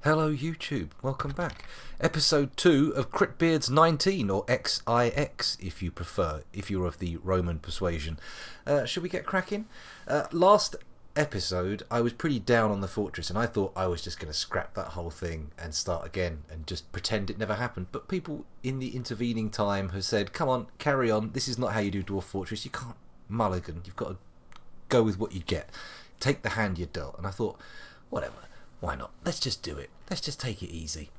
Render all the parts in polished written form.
Hello YouTube, welcome back. Episode 2 of Cryptbeards XIX, or XIX if you prefer, if you're of the Roman persuasion. Should we get cracking? Last episode I was pretty down on the fortress and I thought I was just going to scrap that whole thing and start again and just pretend it never happened. But people in the intervening time have said, come on, carry on, this is not how you do Dwarf Fortress, you can't mulligan, you've got to go with what you get. Take the hand you're dealt. And I thought, whatever. Why not? Let's just do it. Let's just take it easy.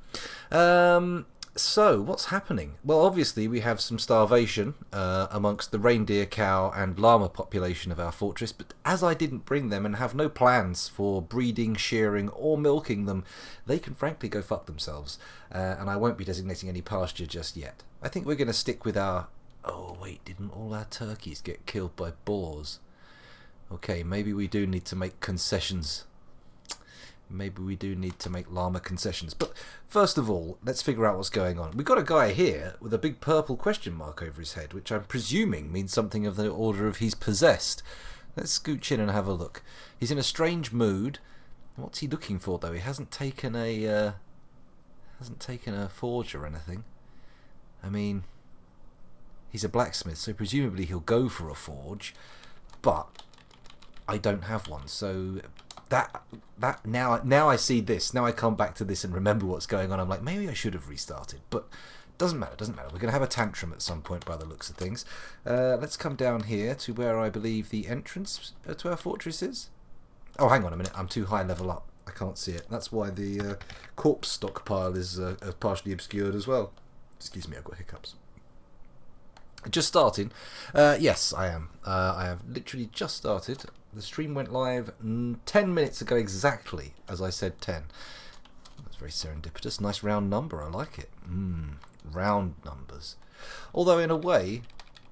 So, what's happening? Well, obviously we have some starvation amongst the reindeer, cow and llama population of our fortress, but as I didn't bring them and have no plans for breeding, shearing or milking them, they can frankly go fuck themselves. And I won't be designating any pasture just yet. I think we're going to stick with our... Oh wait, didn't all our turkeys get killed by boars? Okay, maybe we do need to make concessions. Maybe we do need to make llama concessions. But first of all, let's figure out what's going on. We've got a guy here with a big purple question mark over his head, which I'm presuming means something of the order of he's possessed. Let's scooch in and have a look. He's in a strange mood. What's he looking for, though? He hasn't taken a forge or anything. I mean, he's a blacksmith, so presumably he'll go for a forge. But I don't have one, so... That now I see this. Now I come back to this and remember what's going on. I'm like, maybe I should have restarted, but doesn't matter. We're going to have a tantrum at some point by the looks of things. Let's come down here to where I believe the entrance to our fortress is. Oh, hang on a minute. I'm too high level up. I can't see it. That's why the corpse stockpile is partially obscured as well. Excuse me, I've got hiccups. Just starting. Yes, I am. I have literally just started. The stream went live 10 minutes ago exactly, as I said 10. That's very serendipitous. Nice round number, I like it. Round numbers. Although in a way,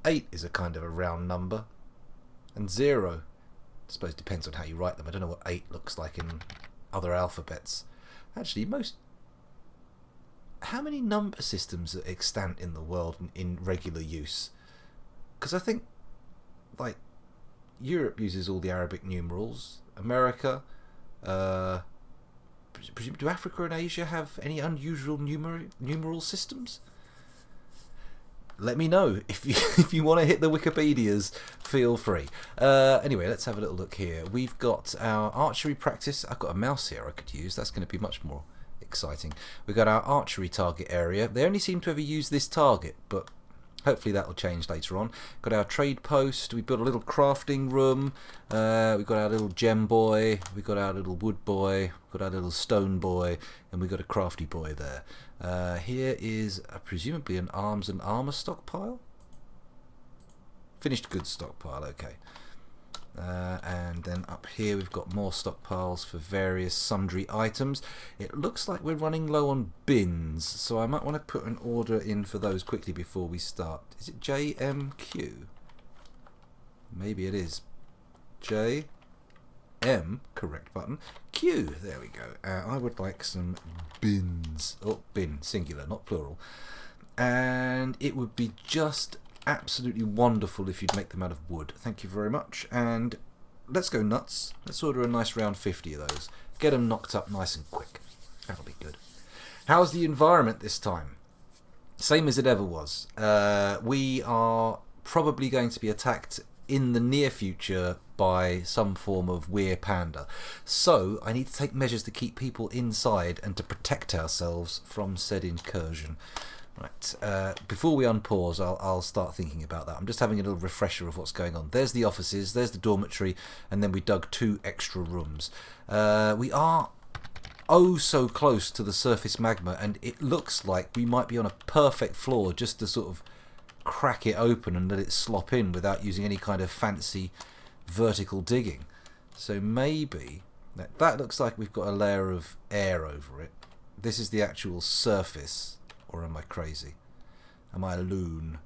8 is a kind of a round number. And 0, I suppose depends on how you write them. I don't know what 8 looks like in other alphabets. Actually, how many number systems are extant in the world in regular use? Because I think, like, Europe uses all the Arabic numerals. America, do Africa and Asia have any unusual numeral systems? Let me know if you want to hit the Wikipedias. Feel free. Anyway, let's have a little look here. We've got our archery practice. I've got a mouse here I could use. That's going to be much more exciting. We've got our archery target area. They only seem to ever use this target, but hopefully that will change later on. Got our trade post. We built a little crafting room. We've got our little gem boy. We've got our little wood boy. We've got our little stone boy. And we've got a crafty boy there. Here is presumably an arms and armour stockpile. Finished goods stockpile, okay. And then up here we've got more stockpiles for various sundry items. It looks like we're running low on bins, so I might want to put an order in for those quickly before we start. Is it JMQ? Maybe it is. J M, correct button. Q, there we go. I would like some bins. Oh, bin, singular, not plural. And it would be just absolutely wonderful if you'd make them out of wood. Thank you very much. And let's go nuts. Let's order a nice round 50 of those. Get them knocked up nice and quick. That'll be good. How's the environment this time? Same as it ever was. We are probably going to be attacked in the near future by some form of weird panda. So I need to take measures to keep people inside and to protect ourselves from said incursion. Right, before we unpause, I'll start thinking about that. I'm just having a little refresher of what's going on. There's the offices, there's the dormitory, and then we dug 2 extra rooms. We are oh so close to the surface magma, and it looks like we might be on a perfect floor just to sort of crack it open and let it slop in without using any kind of fancy vertical digging. So maybe, that looks like we've got a layer of air over it. This is the actual surface. Or am I crazy? Am I a loon?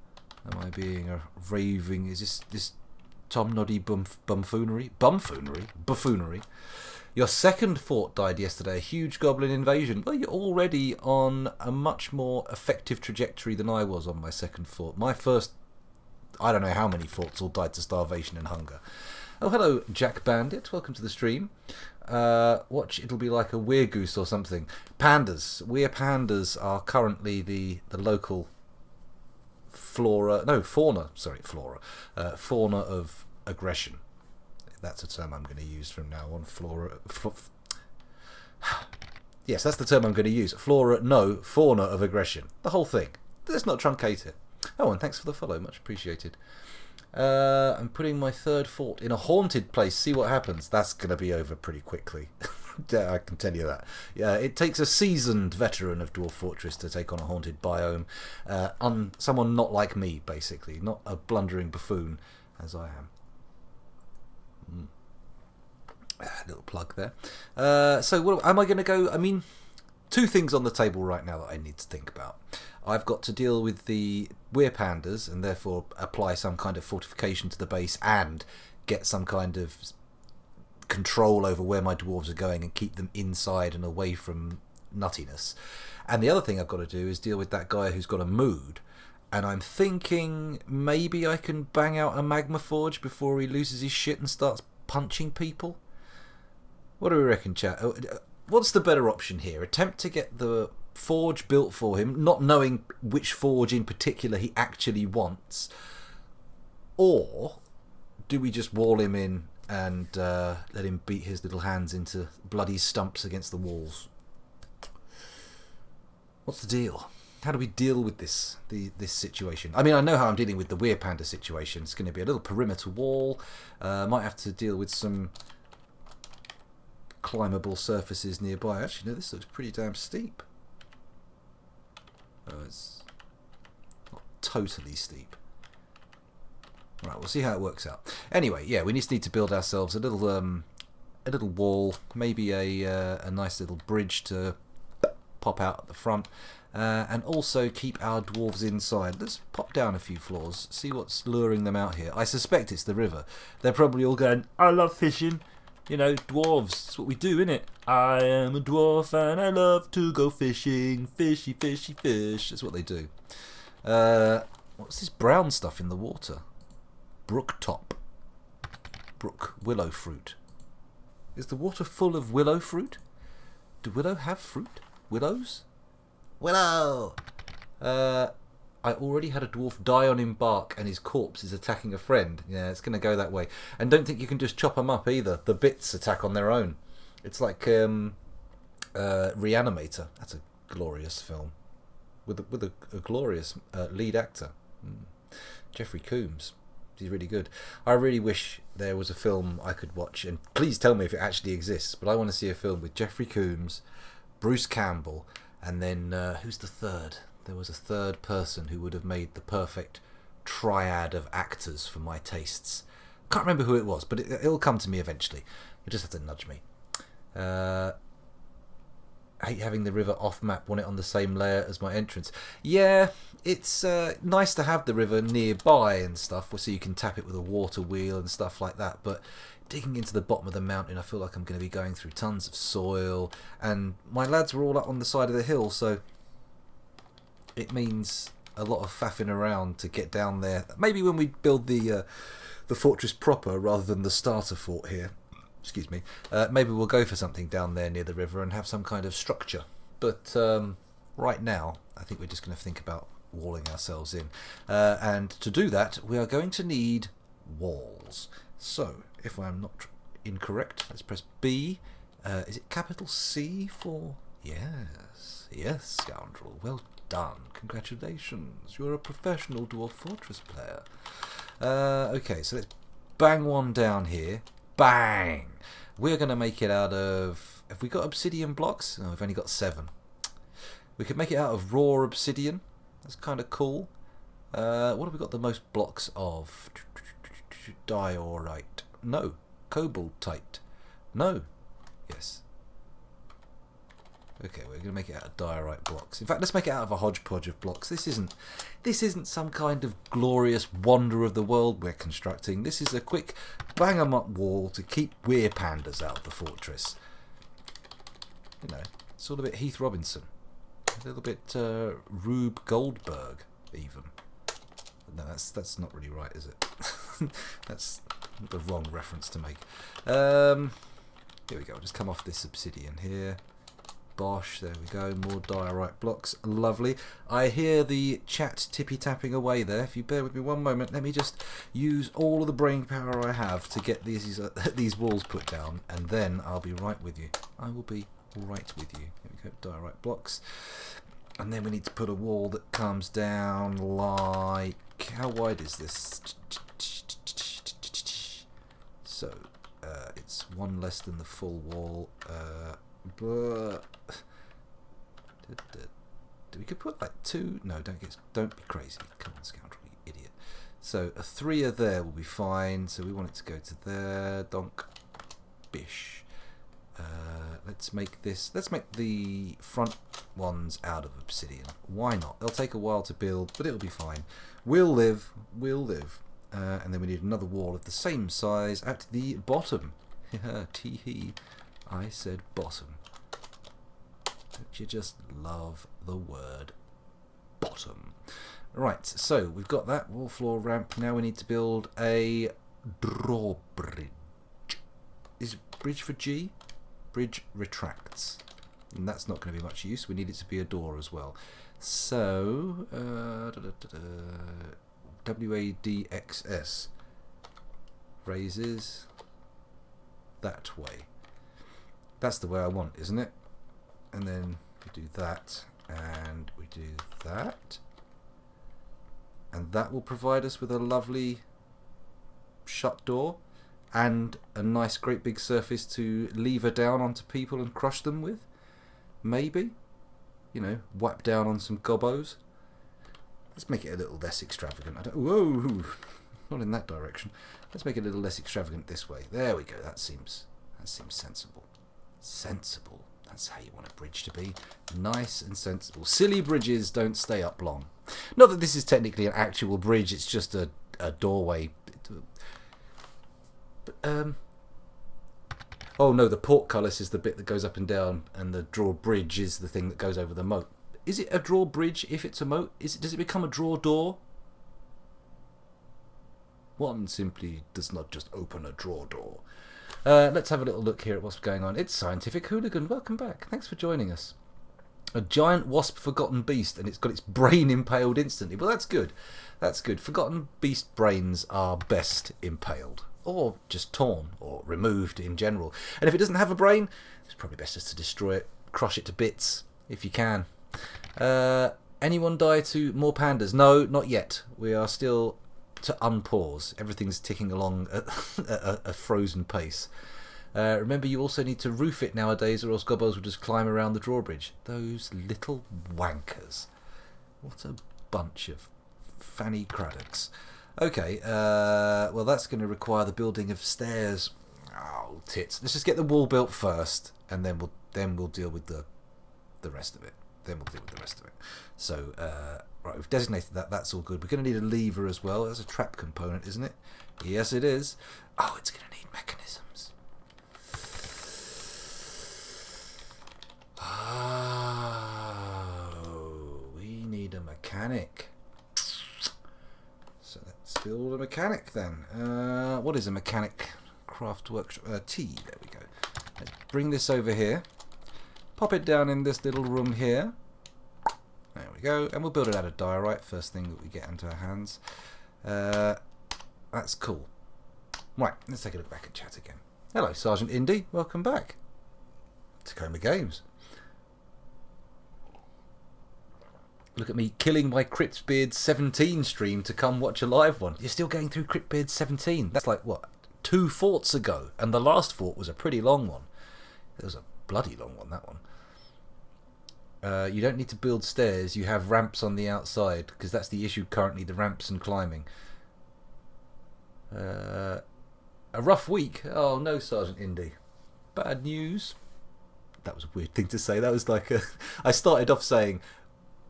Am I being a raving... Is this Tom Noddy bumfoonery? Bumfoonery? Buffoonery? Your second fort died yesterday. A huge goblin invasion. Well, you're already on a much more effective trajectory than I was on my second fort. My first... I don't know how many forts all died to starvation and hunger. Oh, hello, Jack Bandit. Welcome to the stream. Watch, it'll be like a weirgoose or something. Pandas. Weir pandas are currently the local fauna. Sorry, flora. Fauna of aggression. That's a term I'm going to use from now on. Yes, that's the term I'm going to use. Fauna of aggression. The whole thing. Let's not truncate it. Oh, and thanks for the follow. Much appreciated. I'm putting my third fort in a haunted place. See what happens. That's going to be over pretty quickly. Yeah, I can tell you that. Yeah, it takes a seasoned veteran of Dwarf Fortress to take on a haunted biome. Someone not like me, basically. Not a blundering buffoon, as I am. Little plug there. So what am I going to go? I mean, two things on the table right now that I need to think about. I've got to deal with the Weir pandas and therefore apply some kind of fortification to the base and get some kind of control over where my dwarves are going and keep them inside and away from nuttiness. And the other thing I've got to do is deal with that guy who's got a mood. And I'm thinking maybe I can bang out a magma forge before he loses his shit and starts punching people. What do we reckon, chat? What's the better option here? Attempt to get the forge built for him, not knowing which forge in particular he actually wants, or do we just wall him in and let him beat his little hands into bloody stumps against the walls? What's the deal? How do we deal with this situation? I mean, I know how I'm dealing with the Weir Panda situation. It's going to be a little perimeter wall. Might have to deal with some climbable surfaces nearby. Actually, no, this looks pretty damn steep. It's not totally steep. Right, we'll see how it works out. Anyway, yeah, we just need to build ourselves a little wall, maybe a nice little bridge to pop out at the front, and also keep our dwarves inside. Let's pop down a few floors, see what's luring them out here. I suspect it's the river. They're probably all going, I love fishing. You know, dwarves, that's what we do, innit? I am a dwarf and I love to go fishing. Fishy, fishy, fish. That's what they do. What's this brown stuff in the water? Brook top. Brook willow fruit. Is the water full of willow fruit? Do willow have fruit? Willows? Willow! I already had a dwarf die on embark and his corpse is attacking a friend. Yeah, it's going to go that way. And don't think you can just chop them up either. The bits attack on their own. It's like Reanimator. That's a glorious film. With a glorious lead actor. Jeffrey Combs. He's really good. I really wish there was a film I could watch. And please tell me if it actually exists. But I want to see a film with Jeffrey Combs, Bruce Campbell, and then who's the third? There was a third person who would have made the perfect triad of actors for my tastes. Can't remember who it was, but it'll come to me eventually. You'll just have to nudge me. I hate having the river off map, want it on the same layer as my entrance. Yeah, it's nice to have the river nearby and stuff, so you can tap it with a water wheel and stuff like that, but digging into the bottom of the mountain, I feel like I'm going to be going through tons of soil, and my lads were all up on the side of the hill, so it means a lot of faffing around to get down there. Maybe when we build the fortress proper rather than the starter fort here, excuse me, maybe we'll go for something down there near the river and have some kind of structure. But right now, I think we're just going to think about walling ourselves in. And to do that, we are going to need walls. So, if I'm not incorrect, let's press B. Is it capital C for... Yes, yes, scoundrel. Well done. Congratulations. You're a professional Dwarf Fortress player. Okay, so let's bang one down here. Bang! We're going to make it out of... Have we got obsidian blocks? No, we've only got 7. We could make it out of raw obsidian. That's kind of cool. What have we got the most blocks of? Diorite. No. Cobaltite. No. Yes. Okay, we're going to make it out of diorite blocks. In fact, let's make it out of a hodgepodge of blocks. This isn't some kind of glorious wonder of the world we're constructing. This is a quick bang-em-up wall to keep Weir pandas out of the fortress. You know, it's all a bit Heath Robinson. A little bit Rube Goldberg, even. No, that's not really right, is it? the wrong reference to make. Here we go. I'll just come off this obsidian here. Bosh, there we go. More diorite blocks. Lovely. I hear the chat tippy-tapping away there. If you bear with me one moment, let me just use all of the brain power I have to get these walls put down, and then I'll be right with you. I will be right with you. Here we go. Diorite blocks. And then we need to put a wall that comes down like... How wide is this? So, it's one less than the full wall. But we could put like 2. No, don't be crazy. Come on, scoundrel, you idiot. So a 3 there will be fine. So we want it to go to there. Donk, bish. Let's make the front ones out of obsidian. Why not? They'll take a while to build, but it'll be fine. We'll live. And then we need another wall of the same size at the bottom. Tee-hee. I said bottom. Don't you just love the word bottom? Right, so we've got that wall floor ramp. Now we need to build a drawbridge. Is bridge for G? Bridge retracts. And that's not going to be much use. We need it to be a door as well. So, WADXS raises that way. That's the way I want, isn't it? And then we do that, and we do that. And that will provide us with a lovely shut door and a nice great big surface to lever down onto people and crush them with. Maybe. You know, whap down on some gobos. Let's make it a little less extravagant. Whoa! Not in that direction. Let's make it a little less extravagant this way. There we go. That seems sensible. Sensible. That's how you want a bridge to be. Nice and sensible. Silly bridges don't stay up long. Not that this is technically an actual bridge. It's just a doorway. But, oh no, the portcullis is the bit that goes up and down, and the drawbridge is the thing that goes over the moat. Is it a drawbridge if it's a moat? Does it become a draw door? One simply does not just open a draw door. Let's have a little look here at what's going on. It's Scientific Hooligan. Welcome back. Thanks for joining us. A giant wasp forgotten beast, and it's got its brain impaled instantly. Well, that's good. That's good. Forgotten beast brains are best impaled, or just torn, or removed in general. And if it doesn't have a brain, it's probably best just to destroy it, crush it to bits, if you can. Anyone die to more pandas? No, not yet. We are still to unpause. Everything's ticking along at a frozen pace. Remember, you also need to roof it nowadays, or else gobos will just climb around the drawbridge. Those little wankers. What a bunch of fanny craddocks. Okay, well that's going to require the building of stairs. Oh, tits. Let's just get the wall built first, and then we'll deal with the rest of it. So, right, we've designated that. That's all good. We're going to need a lever as well. That's a trap component, isn't it? Yes, it is. Oh, it's going to need mechanisms. Oh, we need a mechanic. So let's build a mechanic then. What is a mechanic? Craft workshop. T. There we go. Let's bring this over here. Pop it down in this little room here. There we go. And we'll build it out of diorite. First thing that we get into our hands. That's cool. Right, let's take a look back at chat again. Hello, Sergeant Indy. Welcome back. Tacoma Games. Look at me killing my Cryptbeards 17 stream to come watch a live one. You're still going through Cryptbeards 17. That's like, what, 2 forts ago. And the last fort was a pretty long one. It was a bloody long one, that one. You don't need to build stairs. You have ramps on the outside, because that's the issue currently, the ramps and climbing. A rough week. Oh no, Sergeant Indy. Bad news. That was a weird thing to say. That was like I started off saying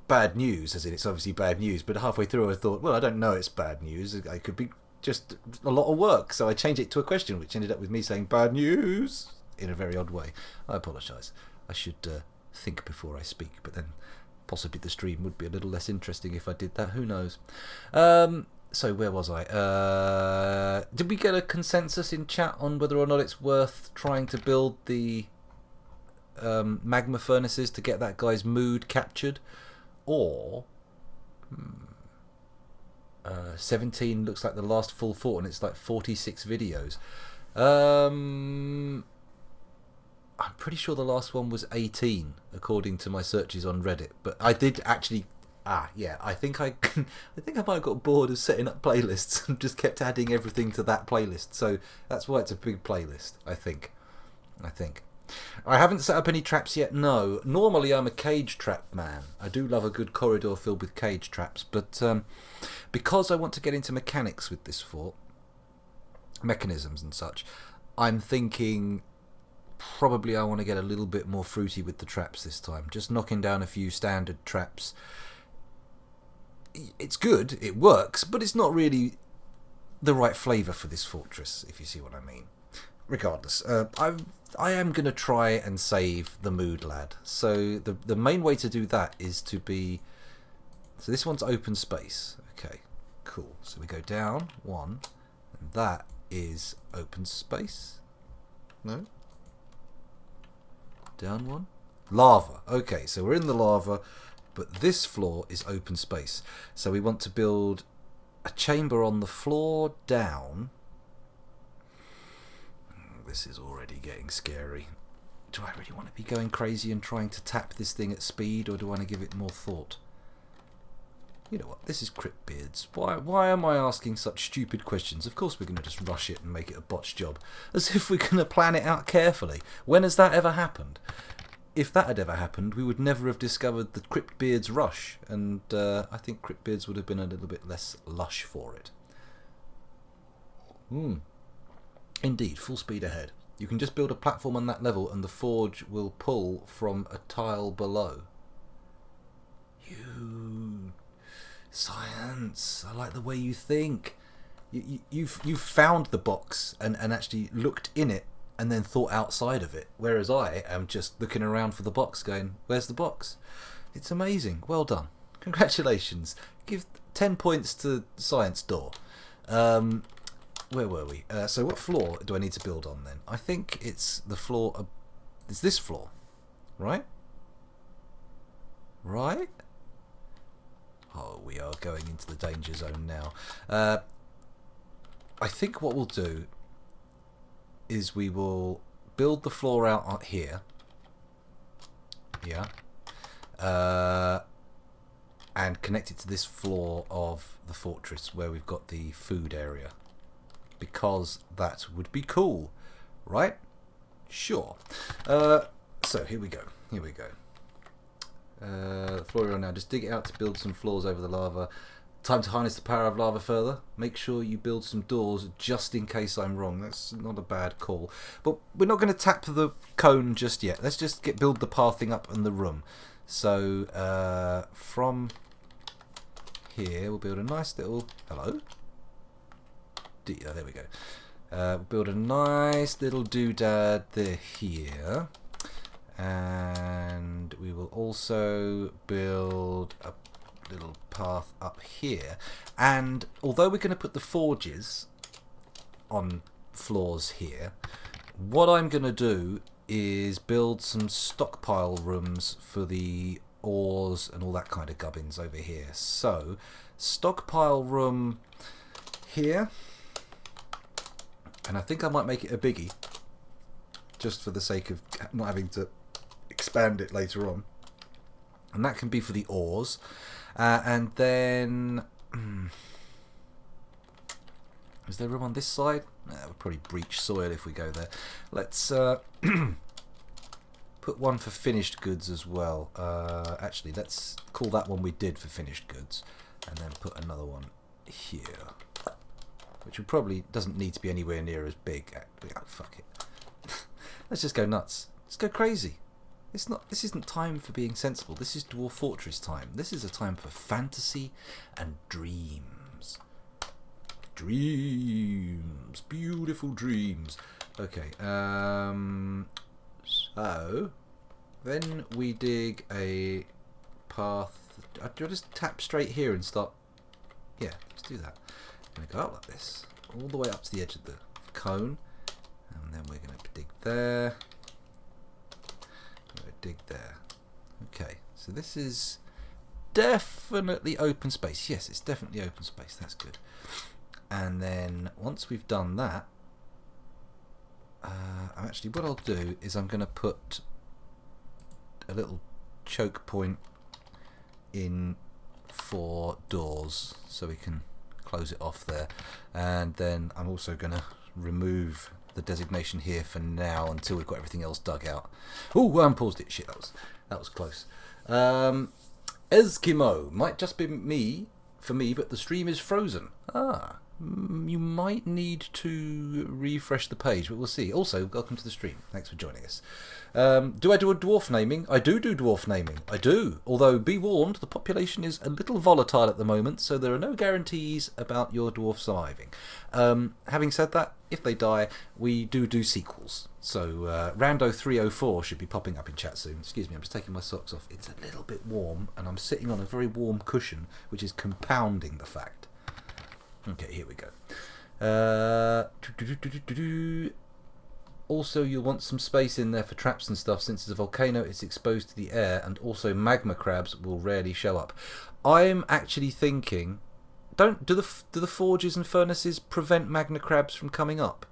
bad news, as in it's obviously bad news, but halfway through I thought, well, I don't know it's bad news. It could be just a lot of work. So I changed it to a question, which ended up with me saying bad news in a very odd way. I apologise. I should think before I speak, but then possibly the stream would be a little less interesting if I did that. Who knows? So where was I? Did we get a consensus in chat on whether or not it's worth trying to build the magma furnaces to get that guy's mood captured? Or 17 looks like the last full fort and it's like 46 videos. I'm pretty sure the last one was 18 according to my searches on Reddit, but I did actually yeah, I think I might have got bored of setting up playlists and just kept adding everything to that playlist. So that's why it's a big playlist, I think. I haven't set up any traps yet, no. Normally I'm a cage trap man. I do love a good corridor filled with cage traps, but because I want to get into mechanics with this fort, mechanisms and such, I'm thinking probably I want to get a little bit more fruity with the traps this time. Just knocking down a few standard traps. It's good, it works, but it's not really the right flavour for this fortress, if you see what I mean. Regardless, I am going to try and save the mood lad. So the main way to do that is to be... So this one's open space. Okay, cool. So we go down one, and that is open space. No? Down one? Lava. Okay, so we're in the lava, but this floor is open space. So we want to build a chamber on the floor down. This is already getting scary. Do I really want to be going crazy and trying to tap this thing at speed, or do I want to give it more thought? You know what, this is Cryptbeards. Why am I asking such stupid questions? Of course we're going to just rush it and make it a botched job. As if we're going to plan it out carefully. When has that ever happened? If that had ever happened, we would never have discovered the Cryptbeards rush, and I think Cryptbeards would have been a little bit less lush for it. Indeed, full speed ahead. You can just build a platform on that level and the forge will pull from a tile below. You... Science! I like the way you think. You've found the box and actually looked in it and then thought outside of it, whereas I am just looking around for the box going, where's the box? It's amazing. Well done. Congratulations. Give 10 points to Science Door. Where were we? So what floor do I need to build on then? I think it's the floor... it's this floor, right? Right? Oh, we are going into the danger zone now. I think what we'll do is we will build the floor out here. Yeah. And connect it to this floor of the fortress where we've got the food area. Because that would be cool, right? Sure. So here we go. The floor you're on now, just dig it out to build some floors over the lava. Time to harness the power of lava further. Make sure you build some doors just in case I'm wrong. That's not a bad call. But we're not going to tap the cone just yet. Let's just build the pathing up in the room. So from here we'll build a nice little... Hello? There we go. We'll build a nice little doodad there here. And we will also build a little path up here. And although we're going to put the forges on floors here, what I'm going to do is build some stockpile rooms for the ores and all that kind of gubbins over here. So, stockpile room here. And I think I might make it a biggie, just for the sake of not having to expand it later on. And that can be for the ores. And then... is there room on this side? We'll probably breach soil if we go there. Let's put one for finished goods as well. Actually, let's call that one we did for finished goods. And then put another one here. Which probably doesn't need to be anywhere near as big. Oh, fuck it. Let's just go nuts. Let's go crazy. This isn't time for being sensible. This is Dwarf Fortress time. This is a time for fantasy and dreams. Dreams. Beautiful dreams. Okay. So then we dig a path. Do I just tap straight here and start? Yeah, let's do that. going to go up like this, all the way up to the edge of the cone, and then we're going to dig there. Dig there. Okay, so this is definitely open space. Yes, it's definitely open space. That's good. And then once we've done that, actually what I'll do is I'm going to put a little choke point in for doors so we can close it off there. And then I'm also going to remove the designation here for now until we've got everything else dug out. Oh, I unpaused it. Shit, that was close. Eskimo might just be for me, but the stream is frozen. You might need to refresh the page, but we'll see. Also, welcome to the stream. Thanks for joining us. Do I do a dwarf naming? I do dwarf naming. I do. Although, be warned, the population is a little volatile at the moment, so there are no guarantees about your dwarf surviving. Having said that, if they die, we do sequels. So, Rando304 should be popping up in chat soon. Excuse me, I'm just taking my socks off. It's a little bit warm, and I'm sitting on a very warm cushion, which is compounding the fact. Okay, here we go. Also, you'll want some space in there for traps and stuff. Since it's a volcano, it's exposed to the air, and also magma crabs will rarely show up. I'm actually thinking, do the forges and furnaces prevent magma crabs from coming up?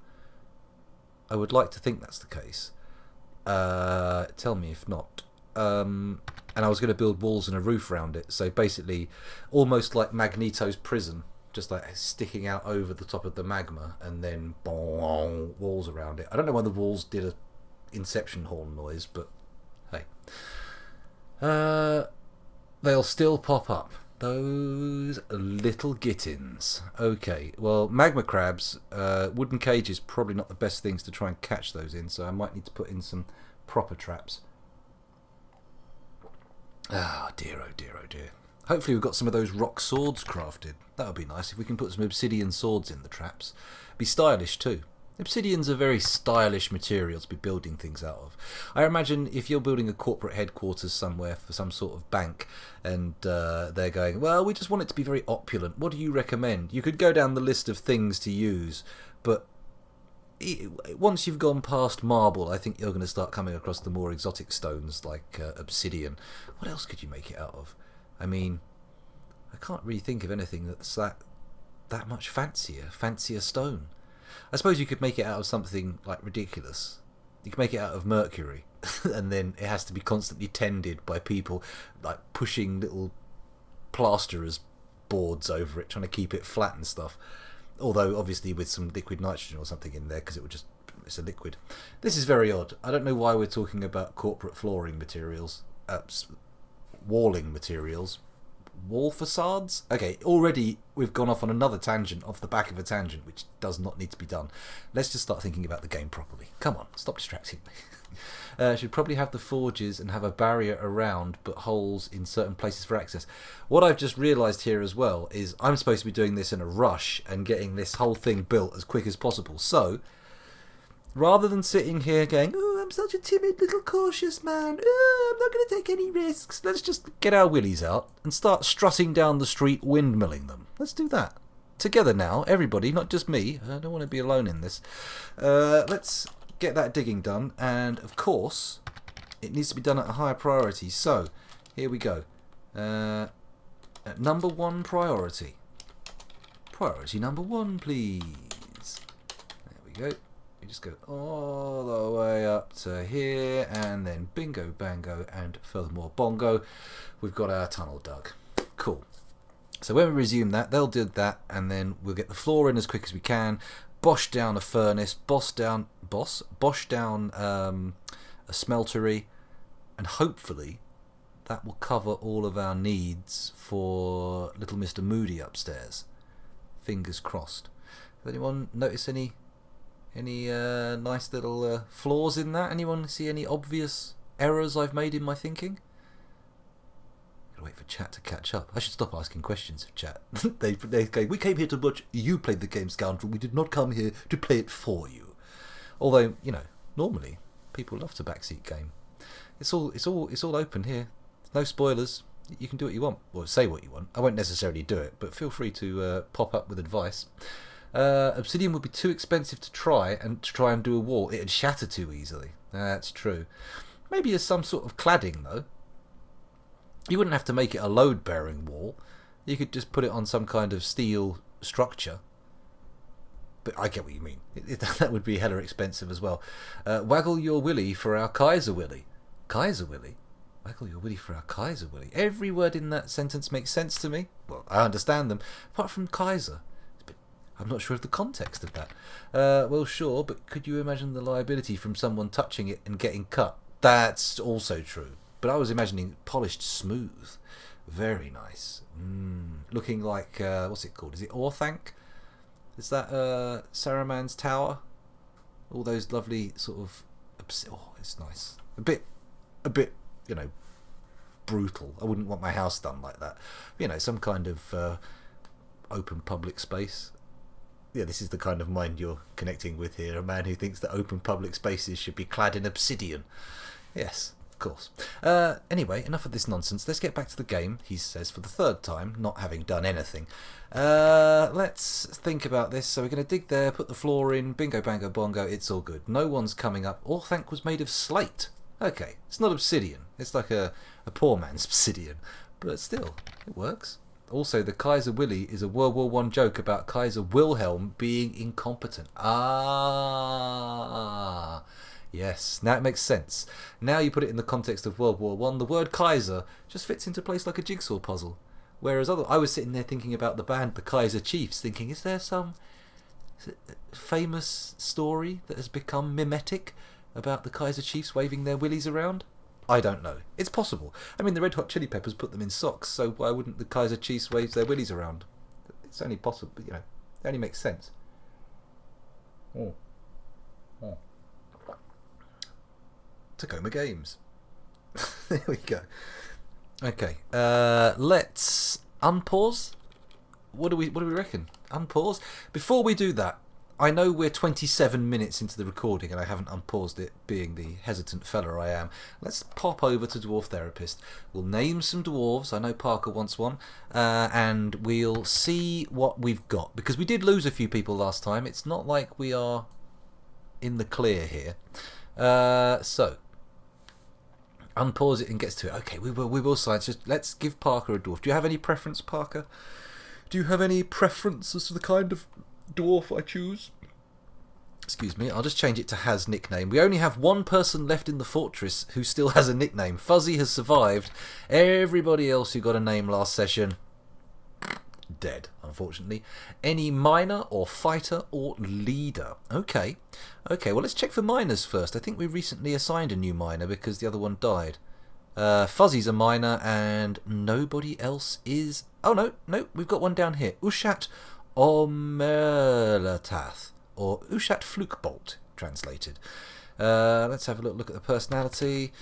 I would like to think that's the case. Tell me if not. And I was going to build walls and a roof around it, so basically almost like Magneto's prison, just like sticking out over the top of the magma, and then boom, walls around it. I don't know why the walls did a Inception horn noise, but hey. They'll still pop up. Those little gittins. Okay, well, magma crabs, wooden cages, probably not the best things to try and catch those in, so I might need to put in some proper traps. Oh dear, oh dear, oh dear. Hopefully we've got some of those rock swords crafted. That would be nice if we can put some obsidian swords in the traps. Be stylish too. Obsidian's a very stylish material to be building things out of. I imagine if you're building a corporate headquarters somewhere for some sort of bank, and they're going, well, we just want it to be very opulent. What do you recommend? You could go down the list of things to use, but once you've gone past marble, I think you're going to start coming across the more exotic stones like obsidian. What else could you make it out of? I mean, I can't really think of anything that's that much fancier stone. I suppose you could make it out of something like ridiculous. You could make it out of mercury, and then it has to be constantly tended by people like pushing little plasterers boards over it, trying to keep it flat and stuff. Although obviously with some liquid nitrogen or something in there, because it's a liquid. This is very odd. I don't know why we're talking about corporate flooring materials, walling materials, wall facades. Okay, already we've gone off on another tangent off the back of a tangent, which does not need to be done. Let's just start thinking about the game properly. Come on, stop distracting me. Should probably have the forges and have a barrier around, but holes in certain places for access. What I've just realised here as well is I'm supposed to be doing this in a rush and getting this whole thing built as quick as possible. So, rather than sitting here going, oh, I'm such a timid little cautious man, oh, I'm not going to take any risks, let's just get our willies out and start strutting down the street windmilling them. Let's do that. Together now, everybody, not just me. I don't want to be alone in this. Let's get that digging done, and of course it needs to be done at a higher priority. So here we go. At number 1 priority. Priority number 1, please. There we go. We just go all the way up to here, and then bingo, bango, and furthermore bongo, we've got our tunnel dug. Cool. So when we resume that, they'll dig that, and then we'll get the floor in as quick as we can, bosh down a furnace, bosh down a smeltery, and hopefully that will cover all of our needs for little Mr. Moody upstairs. Fingers crossed. Has anyone notice any nice little flaws in that? Anyone see any obvious errors I've made in my thinking? Gotta wait for chat to catch up. I should stop asking questions of chat. they go, we came here to watch you play the game, scoundrel. We did not come here to play it for you. Although, you know, normally people love to backseat game. It's all open here. No spoilers. You can do what you want, or say what you want. I won't necessarily do it, but feel free to pop up with advice. Obsidian would be too expensive to try and do a wall. It'd shatter too easily. That's true. Maybe as some sort of cladding, though. You wouldn't have to make it a load-bearing wall. You could just put it on some kind of steel structure. But I get what you mean. That would be hella expensive as well. Waggle your willy for our Kaiser Willy. Kaiser Willy? Waggle your willy for our Kaiser Willy. Every word in that sentence makes sense to me. Well, I understand them. Apart from Kaiser. I'm not sure of the context of that. Well, sure, but could you imagine the liability from someone touching it and getting cut? That's also true. But I was imagining polished smooth. Very nice. Looking like, what's it called? Is it Orthanc? Is that Saruman's tower? All those lovely sort of... Oh, it's nice. A bit, you know, brutal. I wouldn't want my house done like that. You know, some kind of open public space. Yeah, this is the kind of mind you're connecting with here. A man who thinks that open public spaces should be clad in obsidian. Yes, of course. Anyway, enough of this nonsense. Let's get back to the game, he says for the third time, not having done anything. Let's think about this. So we're going to dig there, put the floor in, bingo, bango, bongo, it's all good. No one's coming up. Orthanc was made of slate. Okay, it's not obsidian. It's like a poor man's obsidian. But still, it works. Also, the Kaiser Willy is a World War I joke about Kaiser Wilhelm being incompetent. Ah, yes, now it makes sense. Now you put it in the context of World War I, the word Kaiser just fits into place like a jigsaw puzzle. Whereas I was sitting there thinking about the band, the Kaiser Chiefs, thinking, is there some famous story that has become mimetic about the Kaiser Chiefs waving their willies around? I don't know. It's possible. I mean, the Red Hot Chili Peppers put them in socks, so why wouldn't the Kaiser Chiefs wave their willies around? It's only possible, but, you know, it only makes sense. Tacoma Games. There we go. Okay, let's unpause. What do we reckon? Unpause? Before we do that, I know we're 27 minutes into the recording and I haven't unpaused it, being the hesitant fella I am. Let's pop over to Dwarf Therapist. We'll name some dwarves. I know Parker wants one. And we'll see what we've got. Because we did lose a few people last time. It's not like we are in the clear here. So, unpause it and gets to it. Okay, we will science. Just let's give Parker a dwarf. Do you have any preference, Parker? Do you have any preference as to the kind of dwarf I choose? Excuse me, I'll just change it to Has nickname. We only have one person left in the fortress who still has a nickname. Fuzzy has survived. Everybody else who got a name last session, dead, unfortunately. Any miner or fighter or leader? Okay, well let's check for miners first. I think we recently assigned a new miner because the other one died. Fuzzy's a miner and nobody else is... Oh no, we've got one down here. Ushat Omerlatath, or Ushat Flukebolt, translated. Let's have a look at the personality.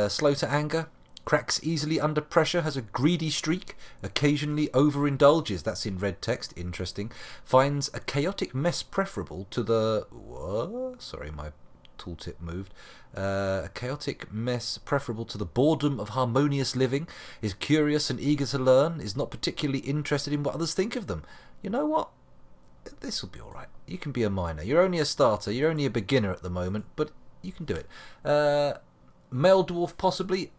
Slow to anger, cracks easily under pressure, has a greedy streak, occasionally overindulges, that's in red text, interesting. Finds a chaotic mess preferable to the... What? Sorry, my tooltip moved. A chaotic mess preferable to the boredom of harmonious living, is curious and eager to learn, is not particularly interested in what others think of them. You know what? This will be alright. You can be a miner. You're only a starter. You're only a beginner at the moment, but you can do it. Male dwarf, possibly.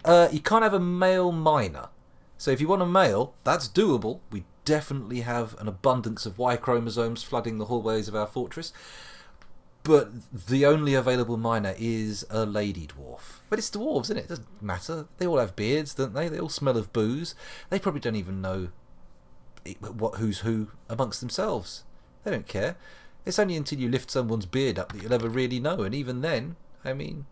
You can't have a male miner. So if you want a male, that's doable. We definitely have an abundance of Y chromosomes flooding the hallways of our fortress. But the only available miner is a lady dwarf. But it's dwarves, isn't it? It doesn't matter. They all have beards, don't they? They all smell of booze. They probably don't even know who's who amongst themselves. They don't care. It's only until you lift someone's beard up that you'll ever really know. And even then, I mean,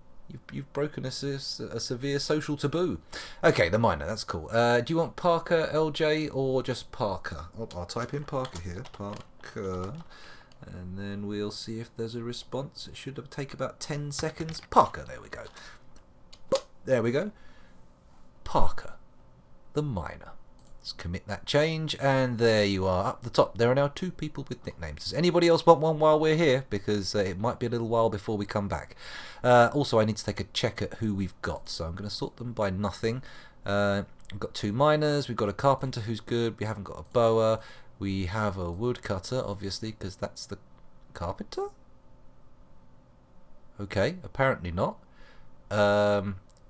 you've broken a severe social taboo. Okay, the miner, that's cool. Do you want Parker, LJ, or just Parker? I'll type in Parker here. Parker... And then we'll see if there's a response. It should take about 10 seconds. Parker, there we go. There we go. Parker, the miner. Let's commit that change, and there you are, up the top. There are now 2 people with nicknames. Does anybody else want one while we're here? Because it might be a little while before we come back. Also, I need to take a check at who we've got, so I'm going to sort them by nothing. We've got 2 miners, we've got a carpenter who's good, we haven't got a bower, we have a woodcutter, obviously, because that's the carpenter? Okay, apparently not.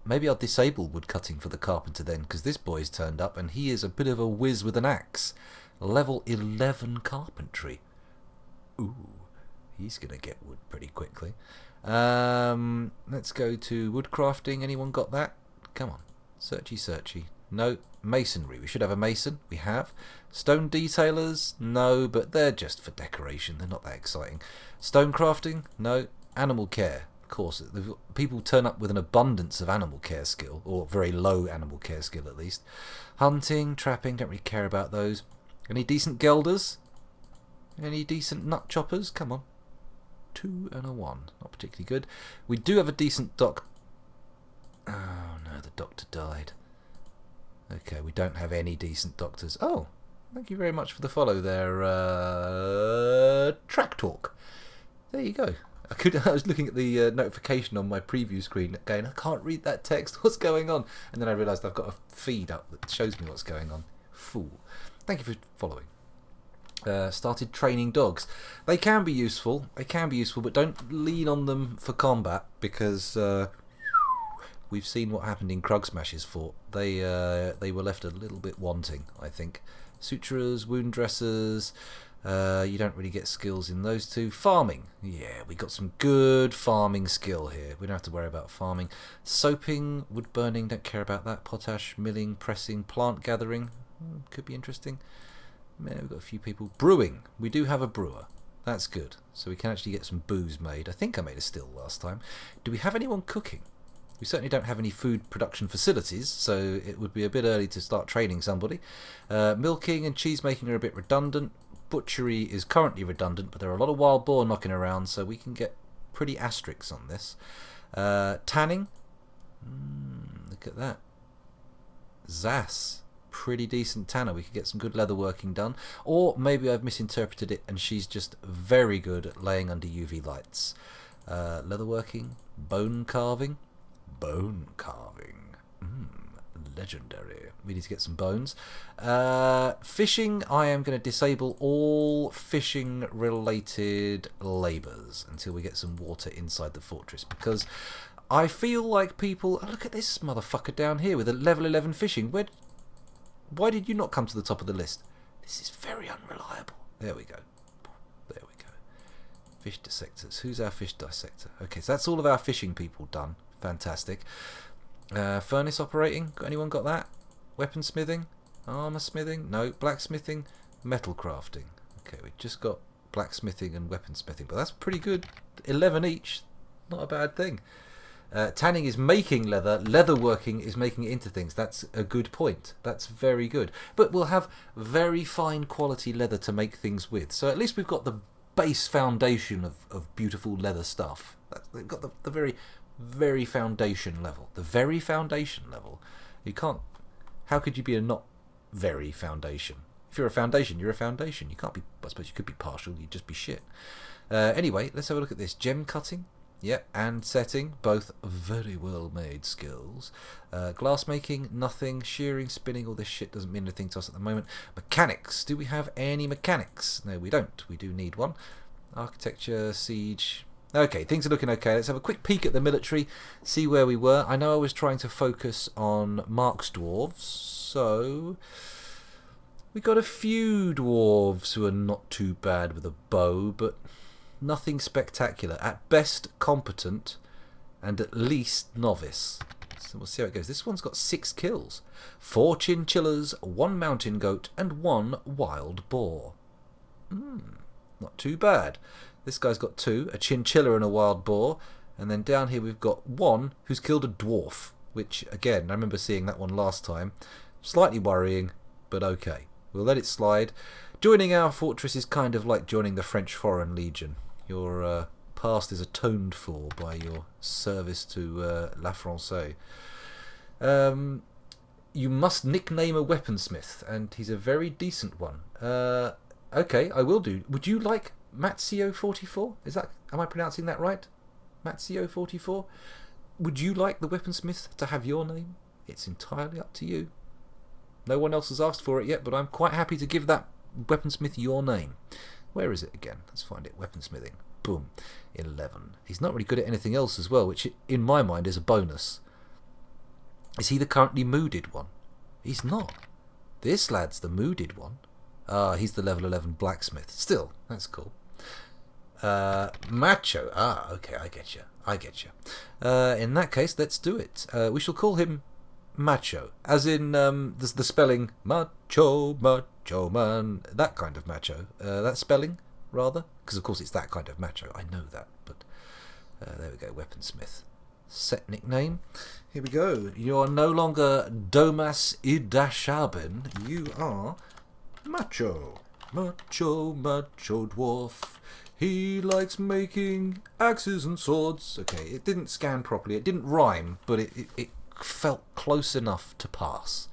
Maybe I'll disable woodcutting for the carpenter then, because this boy's turned up and he is a bit of a whiz with an axe. Level 11 carpentry. Ooh, he's going to get wood pretty quickly. Let's go to woodcrafting. Anyone got that? Come on. Searchy. No. Masonry. We should have a mason. We have. Stone detailers? No, but they're just for decoration. They're not that exciting. Stone crafting? No. Animal care. Of course. People turn up with an abundance of animal care skill, or very low animal care skill at least. Hunting, trapping, don't really care about those. Any decent gelders? Any decent nut choppers? Come on. 2 and a 1. Not particularly good. We do have a decent doc... Oh no, the doctor died. Okay, we don't have any decent doctors. Oh, thank you very much for the follow there, Track Talk. There you go. I was looking at the notification on my preview screen going, I can't read that text, what's going on? And then I realised I've got a feed up that shows me what's going on. Fool. Thank you for following. Started training dogs. They can be useful, but don't lean on them for combat, because we've seen what happened in Krugsmash's fort. They were left a little bit wanting, I think. Suturers, wound dressers, you don't really get skills in those two. Farming, yeah, we got some good farming skill here. We don't have to worry about farming. Soaping, wood burning, don't care about that. Potash, milling, pressing, plant gathering, could be interesting. Yeah, we've got a few people. Brewing, we do have a brewer. That's good. So we can actually get some booze made. I think I made a still last time. Do we have anyone cooking? We certainly don't have any food production facilities, so it would be a bit early to start training somebody. Milking and cheese making are a bit redundant. Butchery is currently redundant, but there are a lot of wild boar knocking around, so we can get pretty asterisks on this. Tanning. Look at that. Zas. Pretty decent tanner. We could get some good leather working done. Or maybe I've misinterpreted it and she's just very good at laying under UV lights. Leather working. Bone carving. Bone carving. Legendary. We need to get some bones. Fishing. I am going to disable all fishing related labours until we get some water inside the fortress, because I feel like people... Look at this motherfucker down here with a level 11 fishing. Why did you not come to the top of the list? This is very unreliable. There we go. There we go. Fish dissectors. Who's our fish dissector? Okay, so that's all of our fishing people done. Fantastic. Furnace operating. Anyone got that? Weaponsmithing? Armour smithing? No. Blacksmithing? Metal crafting. Okay, we've just got blacksmithing and weaponsmithing, but that's pretty good. 11 each. Not a bad thing. Tanning is making leather. Leather working is making it into things. That's a good point. That's very good. But we'll have very fine quality leather to make things with. So at least we've got the base foundation of beautiful leather stuff. We've got the very, very foundation level. The very foundation level. You can't... How could you be a not very foundation? If you're a foundation, you're a foundation. You can't be... I suppose you could be partial. You'd just be shit. Anyway, let's have a look at this. Gem cutting. Yeah, and setting, both very well made skills. Glass making, nothing. Shearing, spinning, all this shit doesn't mean anything to us at the moment. Mechanics, do we have any mechanics? No, we don't. We do need one. Architecture, siege. Okay, things are looking okay. Let's have a quick peek at the military, see where we were. I know I was trying to focus on Mark's dwarves, so we got a few dwarves who are not too bad with a bow, but nothing spectacular. At best, competent, and at least novice. So we'll see how it goes. This one's got 6 kills. 4 chinchillas, 1 mountain goat, and 1 wild boar. Not too bad. This guy's got 2, a chinchilla and a wild boar. And then down here we've got 1 who's killed a dwarf, which, again, I remember seeing that one last time. Slightly worrying, but okay. We'll let it slide. Joining our fortress is kind of like joining the French Foreign Legion. Your past is atoned for by your service to La Francais. You must nickname a weaponsmith, and he's a very decent one. Okay, I will do. Would you like Matzio44? Am I pronouncing that right? Matzio44? Would you like the weaponsmith to have your name? It's entirely up to you. No one else has asked for it yet, but I'm quite happy to give that weaponsmith your name. Where is it again? Let's find it. Weaponsmithing. Boom. 11. He's not really good at anything else as well, which in my mind is a bonus. Is he the currently mooded one? He's not. This lad's the mooded one. Ah, he's the level 11 blacksmith. Still, that's cool. Macho. Ah, okay, I get you. In that case, let's do it. We shall call him Macho, as in the spelling macho, macho man, that kind of macho. That spelling, rather, because of course it's that kind of macho. I know that, but there we go. Weaponsmith. Set nickname. Here we go. You are no longer Domas Idashaben. You are Macho. Macho dwarf. He likes making axes and swords. Okay, it didn't scan properly. It didn't rhyme, but it felt close enough to pass.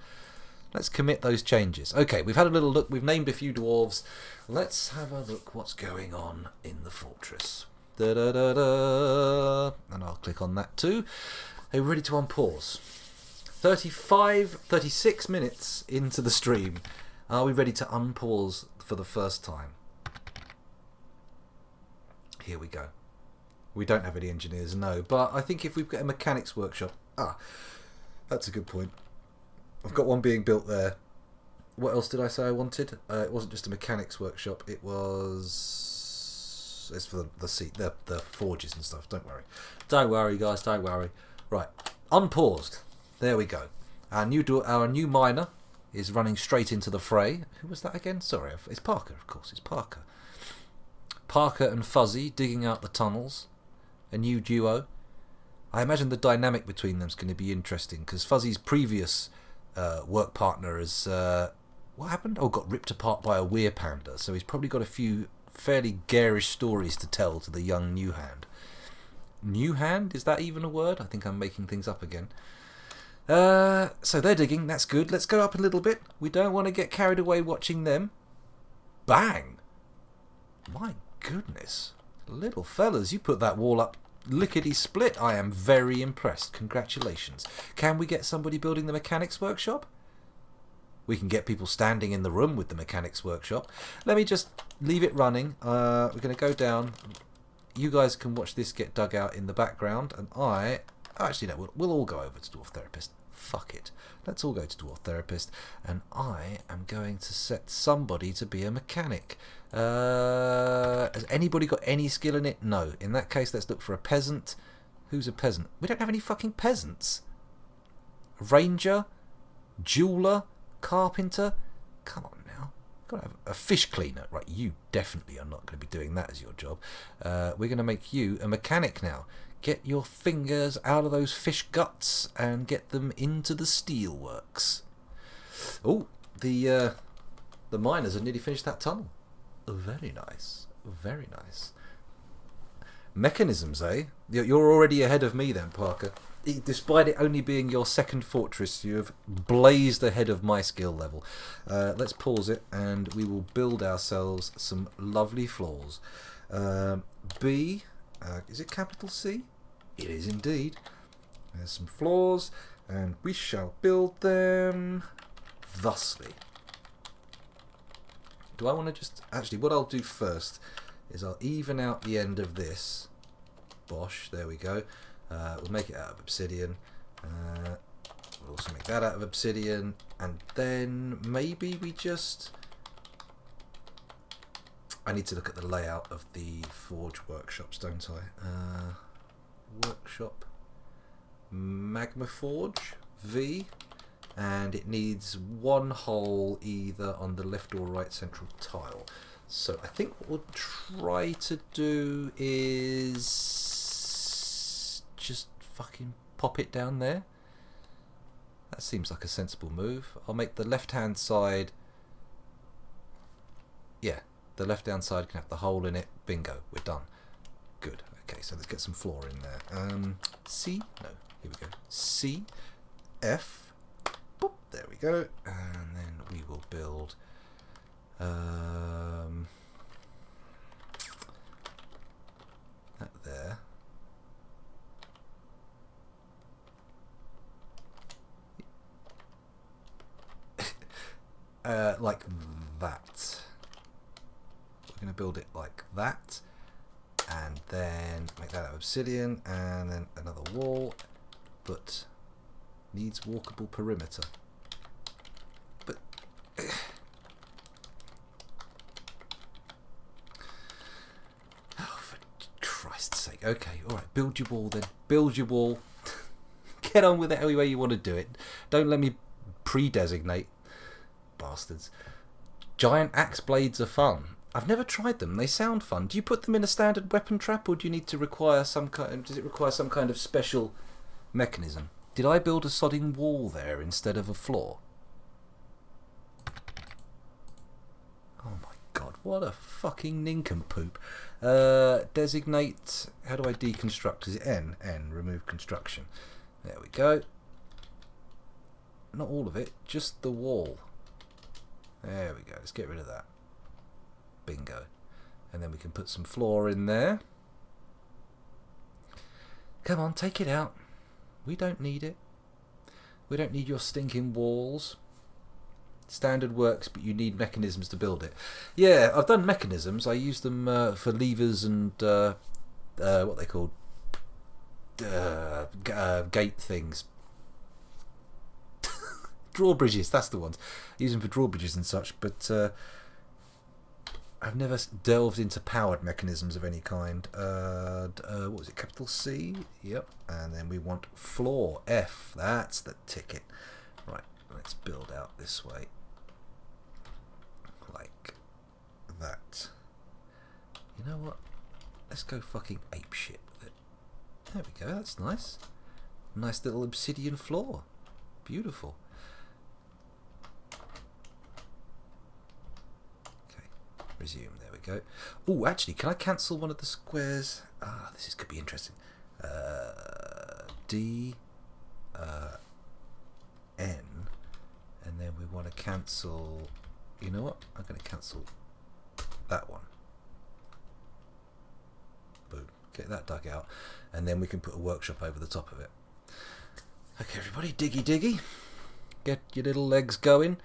Let's commit those changes. Okay, we've had a little look. We've named a few dwarves. Let's have a look what's going on in the fortress. Da da da da. And I'll click on that too. Are we ready to unpause? 36 minutes into the stream. Are we ready to unpause for the first time? Here we go. We don't have any engineers, no. But I think if we've got a mechanics workshop... that's a good point. I've got one being built there. What else did I say I wanted? It wasn't just a mechanics workshop. It was... It's for the forges and stuff. Don't worry. Don't worry, guys. Don't worry. Right. Unpaused. There we go. Our new miner is running straight into the fray. Who was that again? Sorry. It's Parker, of course. It's Parker. Parker and Fuzzy digging out the tunnels. A new duo. I imagine the dynamic between them is going to be interesting because Fuzzy's previous work partner is... what happened? Oh, got ripped apart by a weir panda. So he's probably got a few fairly garish stories to tell to the young new hand. New hand? Is that even a word? I think I'm making things up again. So they're digging. That's good. Let's go up a little bit. We don't want to get carried away watching them. Bang! My goodness. Little fellas, you put that wall up lickety-split. I am very impressed. Congratulations. Can we get somebody building the mechanics workshop? We can get people standing in the room with the mechanics workshop. Let me just leave it running. We're going to go down. You guys can watch this get dug out in the background. And actually, no, we'll all go over to Dwarf Therapist. Fuck it. Let's all go to Dwarf Therapist. And I am going to set somebody to be a mechanic. Has anybody got any skill in it? No. In that case, let's look for a peasant. Who's a peasant? We don't have any fucking peasants. Ranger? Jeweler? Carpenter? Come on now. Got to have a fish cleaner. Right, you definitely are not going to be doing that as your job. We're going to make you a mechanic now. Get your fingers out of those fish guts and get them into the steelworks. Oh, the miners have nearly finished that tunnel. Very nice. Very nice. Mechanisms, eh? You're already ahead of me then, Parker. Despite it only being your second fortress, you have blazed ahead of my skill level. Let's pause it and we will build ourselves some lovely floors. B, is it capital C? It is indeed. There's some floors and we shall build them thusly. Do I want to just... Actually, what I'll do first is I'll even out the end of this. Bosh, there we go. We'll make it out of obsidian. We'll also make that out of obsidian. And then maybe we just... I need to look at the layout of the forge workshops, don't I? Workshop. Magma Forge. V. And it needs one hole either on the left or right central tile. So I think what we'll try to do is just fucking pop it down there. That seems like a sensible move. I'll make the left hand side... Yeah, the left hand side can have the hole in it. Bingo, we're done. Good. Okay, so let's get some floor in there. C? No, here we go. C, F... Boop, there we go, and then we will build that there. like that. We're going to build it like that, and then make that out of obsidian, and then another wall, but needs walkable perimeter. But oh, for Christ's sake! Okay, all right, build your wall then. Build your wall. Get on with it any way you want to do it. Don't let me pre-designate, bastards. Giant axe blades are fun. I've never tried them. They sound fun. Do you put them in a standard weapon trap, or do you need to require some kind? Does it require some kind of special mechanism? Did I build a sodding wall there instead of a floor? Oh my god! What a fucking nincompoop. Designate. How do I deconstruct? Is it N? N. Remove construction. There we go. Not all of it, just the wall. There we go. Let's get rid of that. Bingo. And then we can put some floor in there. Come on, take it out. We don't need it. We don't need your stinking walls. Standard works, but you need mechanisms to build it. Yeah, I've done mechanisms. I use them for levers and what they called gate things. Drawbridges, that's the ones. I use them for drawbridges and such, but I've never delved into powered mechanisms of any kind. What was it, capital C? Yep. And then we want floor, F. That's the ticket. Right, let's build out this way. Like that. You know what? Let's go fucking apeshit with it. There we go, that's nice. Nice little obsidian floor. Beautiful. Okay, resume, there we go. Oh, actually, can I cancel one of the squares? Ah, this could be interesting. D, N, and then we want to cancel, you know what? I'm going to cancel that one. Boom. Get that dug out, and then we can put a workshop over the top of it. Okay, everybody, diggy diggy. Get your little legs going.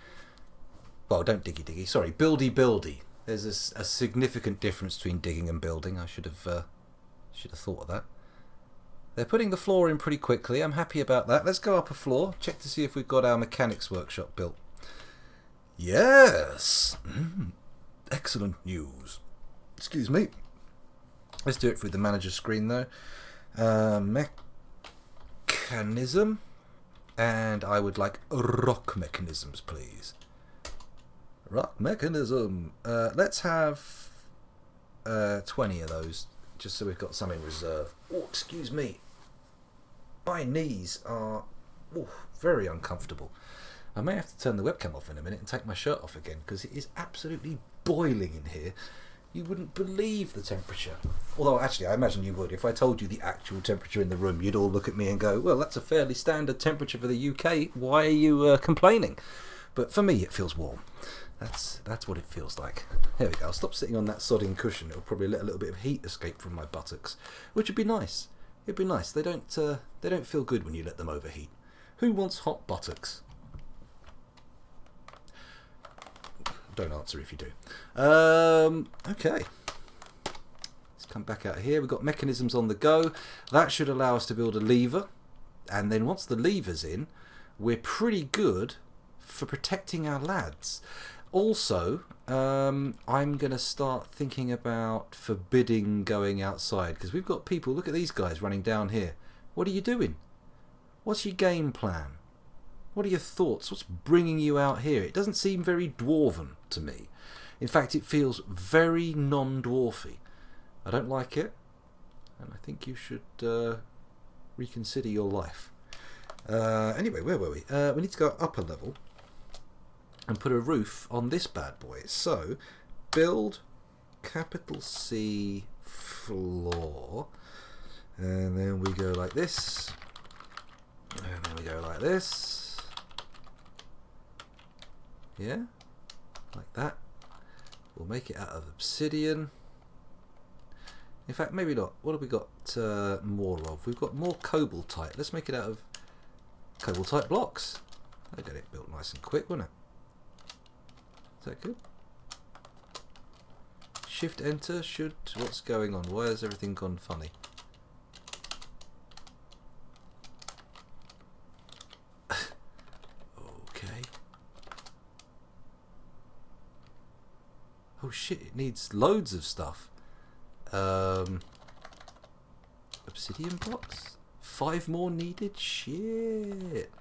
Well, don't diggy diggy. Sorry, buildy buildy. There's a significant difference between digging and building. I should have thought of that. They're putting the floor in pretty quickly. I'm happy about that. Let's go up a floor. Check to see if we've got our mechanics workshop built. Yes. Excellent news. Excuse me. Let's do it through the manager screen though. Mechanism, and I would like rock mechanisms, please. Rock mechanism. Let's have 20 of those, just so we've got some in reserve. Oh, excuse me. My knees are very uncomfortable. I may have to turn the webcam off in a minute and take my shirt off again, because it is absolutely boiling in here. You wouldn't believe the temperature. Although, actually, I imagine you would. If I told you the actual temperature in the room, you'd all look at me and go, well, that's a fairly standard temperature for the UK. Why are you complaining? But for me, it feels warm. That's what it feels like. There we go. I'll stop sitting on that sodding cushion. It'll probably let a little bit of heat escape from my buttocks, which would be nice. It'd be nice. They don't feel good when you let them overheat. Who wants hot buttocks? Don't answer if you do. Okay. Let's come back out here. We've got mechanisms on the go. That should allow us to build a lever. And then once the lever's in, we're pretty good for protecting our lads. Also, I'm going to start thinking about forbidding going outside, because we've got people, look at these guys running down here. What are you doing? What's your game plan? What are your thoughts? What's bringing you out here? It doesn't seem very dwarven to me. In fact, it feels very non-dwarfy. I don't like it, and I think you should reconsider your life. Anyway, where were we? We need to go up a level and put a roof on this bad boy. So, build capital C floor, and then we go like this, and then we go like this. Yeah, like that. We'll make it out of obsidian. In fact, maybe not. What have we got more of? We've got more cobaltite. Let's make it out of cobaltite blocks. I got it built nice and quick, wouldn't it? Is that good? Shift enter should... What's going on? Why has everything gone funny? Okay. Oh shit, it needs loads of stuff. Obsidian blocks? 5 more needed? Shit.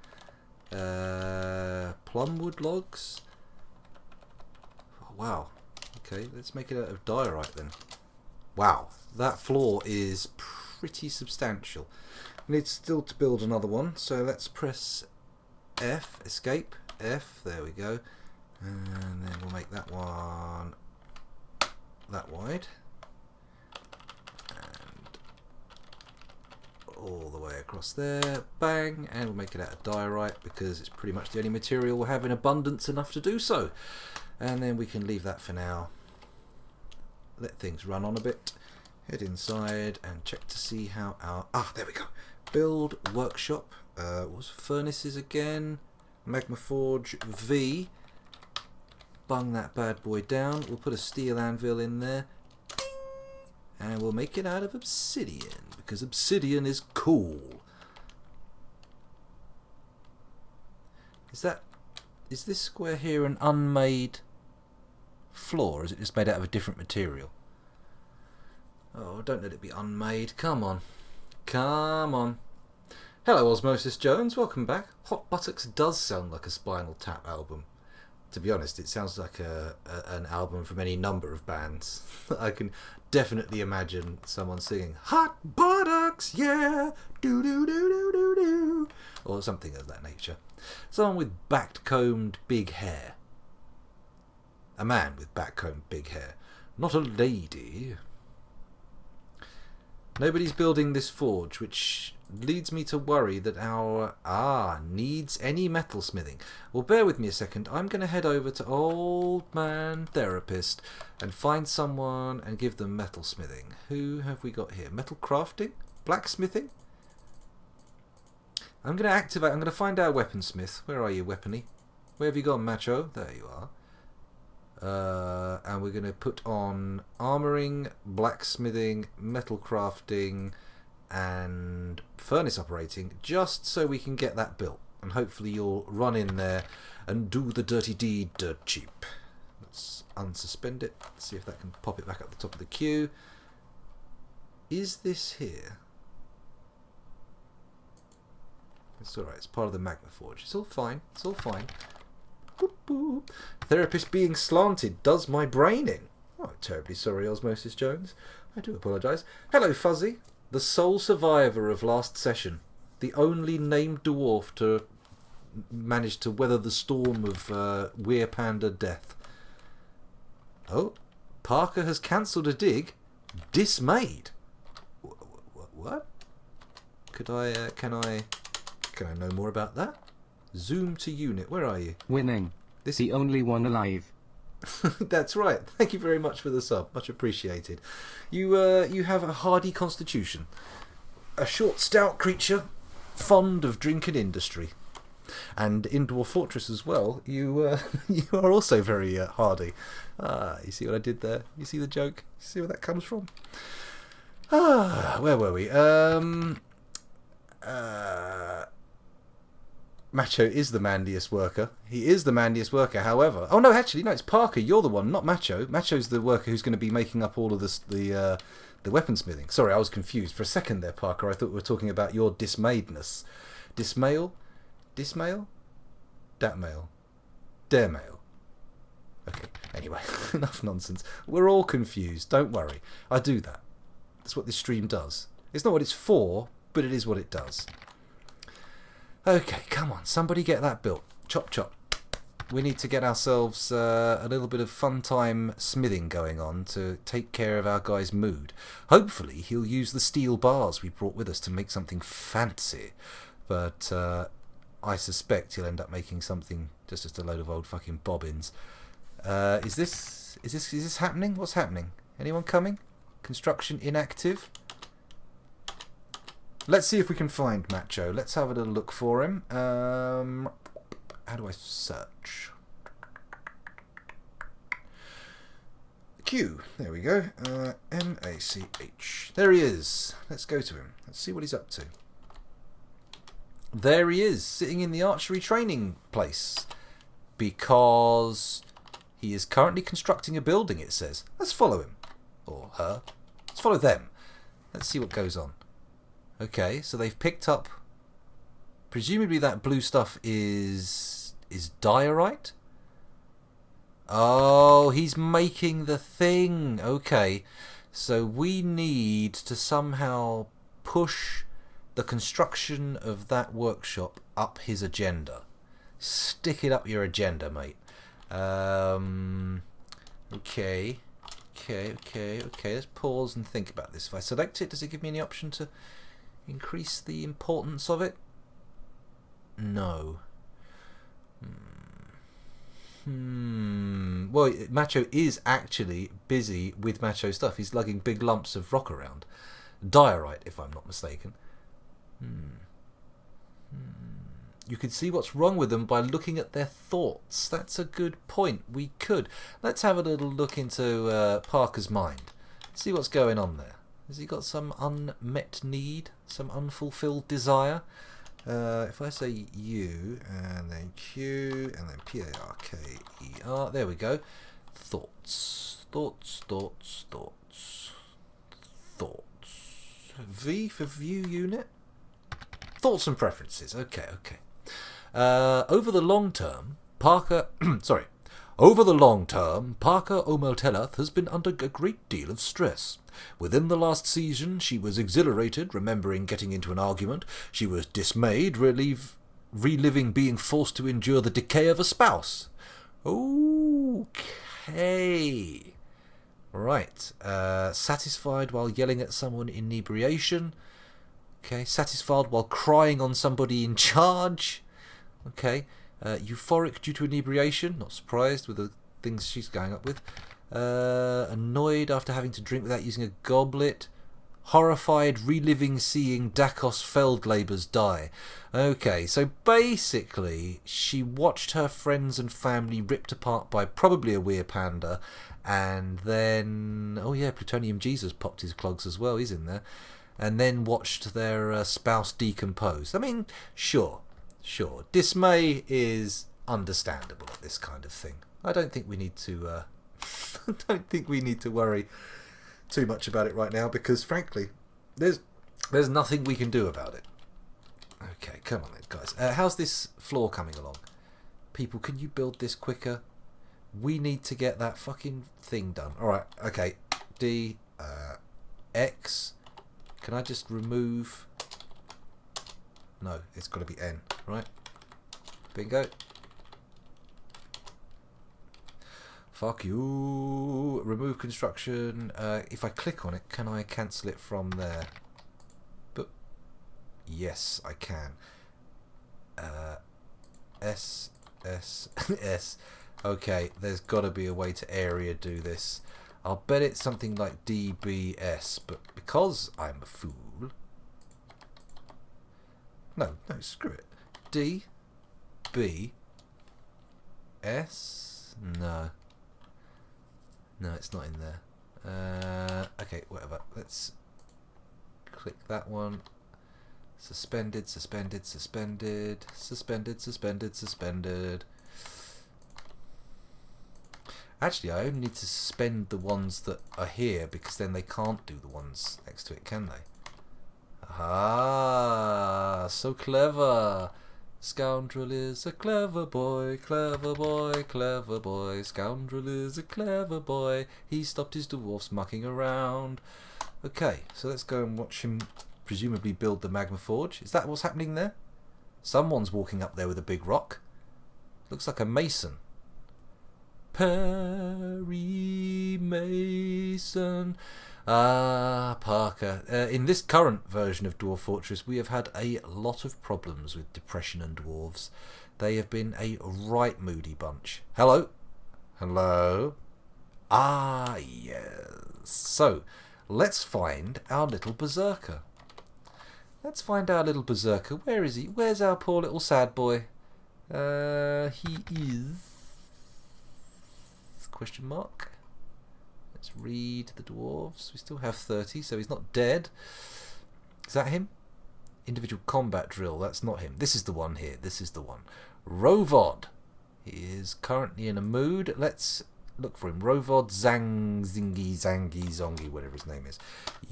Plumwood logs? Oh, wow. Okay, let's make it out of diorite then. Wow, that floor is pretty substantial. We need still to build another one, so let's press F, escape, F, there we go. And then we'll make that one that wide. All the way across there, bang, and we'll make it out of diorite because it's pretty much the only material we'll have in abundance enough to do so. And then we can leave that for now. Let things run on a bit. Head inside and check to see how our... Ah, there we go. Build workshop. What was furnaces again? Magma Forge V. Bung that bad boy down. We'll put a steel anvil in there. And we'll make it out of obsidian, because obsidian is cool. Is this square here an unmade floor, or is it just made out of a different material? Oh, don't let it be unmade. Come on. Come on. Hello, Osmosis Jones. Welcome back. Hot Buttocks does sound like a Spinal Tap album. To be honest, it sounds like an album from any number of bands. I can definitely imagine someone singing Hot Buttocks, yeah, do do do do do do, or something of that nature. Someone with back-combed big hair. A man with back-combed big hair. Not a lady. Nobody's building this forge, which leads me to worry that our... needs any metal smithing. Well, bear with me a second. I'm going to head over to Old Man Therapist and find someone and give them metal smithing. Who have we got here? Metal crafting? Blacksmithing? I'm going to activate... I'm going to find our weaponsmith. Where are you, weapony? Where have you gone, macho? There you are. And we're going to put on armoring, blacksmithing, metal crafting, and furnace operating, just so we can get that built. And hopefully you'll run in there and do the dirty deed dirt cheap. Let's unsuspend it, see if that can pop it back up the top of the queue. Is this here? It's alright, it's part of the Magma Forge. It's all fine, it's all fine. Boop, boop. Therapist being slanted does my brain in. Oh, terribly sorry, Osmosis Jones. I do apologise. Hello, Fuzzy. The sole survivor of last session. The only named dwarf to manage to weather the storm of Weir Panda death. Oh, Parker has cancelled a dig. Dismayed. What? Can I know more about that? Zoom to unit. Where are you? Winning. This the only one alive. That's right. Thank you very much for the sub. Much appreciated. You have a hardy constitution. A short, stout creature, fond of drink and industry. And in Dwarf Fortress as well, you you are also very hardy. You see what I did there? You see the joke? You see where that comes from? Where were we? Macho is the manliest worker. He is the manliest worker, however... Oh, no, actually, no, it's Parker. You're the one, not Macho. Macho's the worker who's going to be making up all of the weaponsmithing. Sorry, I was confused. For a second there, Parker, I thought we were talking about your dismayedness. Dismail? Dismail? Datmail? Daremail? Okay, anyway, enough nonsense. We're all confused. Don't worry. I do that. That's what this stream does. It's not what it's for, but it is what it does. Okay, come on, somebody get that built. Chop chop. We need to get ourselves a little bit of fun time smithing going on to take care of our guy's mood. Hopefully he'll use the steel bars we brought with us to make something fancy. But I suspect he'll end up making something just a load of old fucking bobbins. Is this happening? What's happening? Anyone coming? Construction inactive? Let's see if we can find Macho. Let's have a little look for him. How do I search? Q. There we go. M-A-C-H. There he is. Let's go to him. Let's see what he's up to. There he is, sitting in the archery training place. Because he is currently constructing a building, it says. Let's follow him. Or her. Let's follow them. Let's see what goes on. Okay, so they've picked up... Presumably that blue stuff is diorite? Oh, he's making the thing. Okay, so we need to somehow push the construction of that workshop up his agenda. Stick it up your agenda, mate. Okay. Let's pause and think about this. If I select it, does it give me any option to increase the importance of it? No. Well, Macho is actually busy with Macho stuff. He's lugging big lumps of rock around. Diorite, if I'm not mistaken. You can see what's wrong with them by looking at their thoughts. That's a good point. We could. Let's have a little look into Parker's mind. See what's going on there. Has he got some unmet need? Some unfulfilled desire? If I say U, and then Q, and then P-A-R-K-E-R, there we go. Thoughts. V for view unit. Thoughts and preferences. Okay. Over the long term, Parker... Over the long term, Parker O'Meltelath has been under a great deal of stress. Within the last season, she was exhilarated, remembering getting into an argument. She was dismayed, reliving being forced to endure the decay of a spouse. Okay. Right. Satisfied while yelling at someone in inebriation. Okay. Satisfied while crying on somebody in charge. Okay. Euphoric due to inebriation. Not surprised with the things she's going up with. Annoyed after having to drink without using a goblet. Horrified, reliving seeing Dakos Feldlabers die. Okay, so basically she watched her friends and family ripped apart by probably a weir panda, and then... Oh yeah, Plutonium Jesus popped his clogs as well, he's in there. And then watched their spouse decompose. I mean, sure. Dismay is understandable at this kind of thing. I don't think we need to... I don't think we need to worry too much about it right now, because frankly there's nothing we can do about it. Okay, come on then guys. How's this floor coming along? People, can you build this quicker? We need to get that fucking thing done. Alright, okay. D X. Can I just remove... No, it's got to be N, right? Bingo. Fuck you. Remove construction. If I click on it, can I cancel it from there? But yes, I can. S. Okay, there's got to be a way to area do this. I'll bet it's something like DBS, but because I'm a fool... No, screw it. D, B, S. No, it's not in there. Okay, whatever. Let's click that one. Suspended. Actually, I only need to suspend the ones that are here, because then they can't do the ones next to it, can they? Ah, so clever. Scoundrel is a clever boy, clever boy, clever boy. Scoundrel is a clever boy. He stopped his dwarfs mucking around. Okay, so let's go and watch him presumably build the magma forge. Is that what's happening there? Someone's walking up there with a big rock. Looks like a mason. Perry Mason. Ah, Parker. In this current version of Dwarf Fortress, we have had a lot of problems with depression and dwarves. They have been a right moody bunch. Hello? Ah, yes. So, let's find our little berserker. Where is he? Where's our poor little sad boy? He is... Question mark? Let's read the dwarves. We still have 30, so he's not dead. Is that him? Individual combat drill. That's not him. This is the one here. This is the one. Rovod. He is currently in a mood. Let's look for him. Rovod Zingy Zangy Zongy, whatever his name is.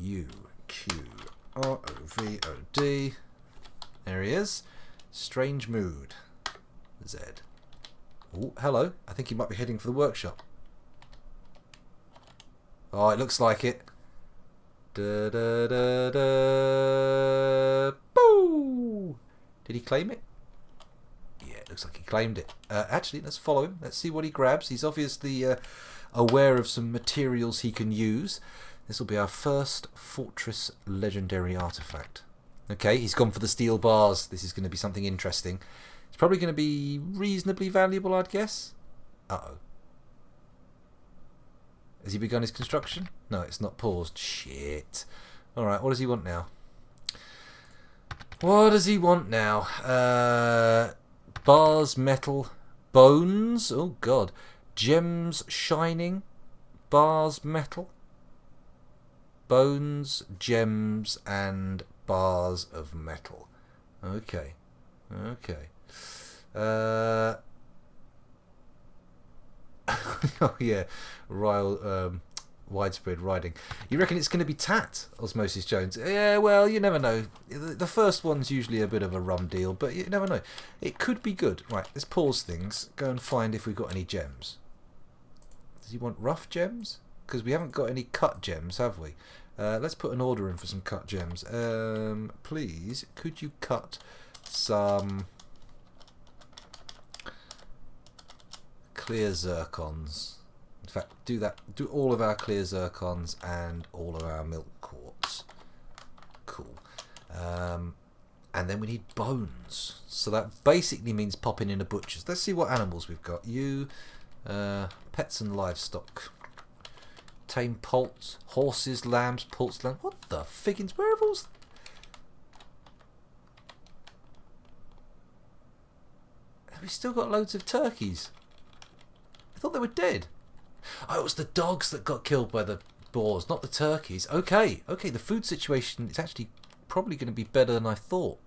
UQROVOD. There he is. Strange mood. Z. Oh, hello. I think he might be heading for the workshop. Oh, it looks like it. Da da da da. Boo! Did he claim it? Yeah, it looks like he claimed it. Actually, let's follow him. Let's see what he grabs. He's obviously aware of some materials he can use. This will be our first Fortress Legendary Artifact. Okay, he's gone for the steel bars. This is going to be something interesting. It's probably going to be reasonably valuable, I'd guess. Uh-oh. Has he begun his construction? No, it's not paused. Shit. Alright, what does he want now? What does he want now? Bars, metal, bones. Oh, God. Gems, shining. Bars, metal. Bones, gems, and bars of metal. Okay. Okay. Oh yeah, widespread riding. You reckon it's going to be Tat, Osmosis Jones? Yeah, well, you never know. The first one's usually a bit of a rum deal, but you never know. It could be good. Right, let's pause things. Go and find if we've got any gems. Does he want rough gems? Because we haven't got any cut gems, have we? Let's put an order in for some cut gems. Please, could you cut some clear zircons? In fact, do that. Do all of our clear zircons and all of our milk quartz. Cool. And then we need bones. So that basically means popping in a butcher's. Let's see what animals we've got. Pets and livestock. Tame poults, horses, lambs, poults, lambs. What the figgins? Where have all... Have we still got loads of turkeys? I thought they were dead. Oh, it was the dogs that got killed by the boars, not the turkeys. Okay, okay, the food situation is actually probably going to be better than I thought.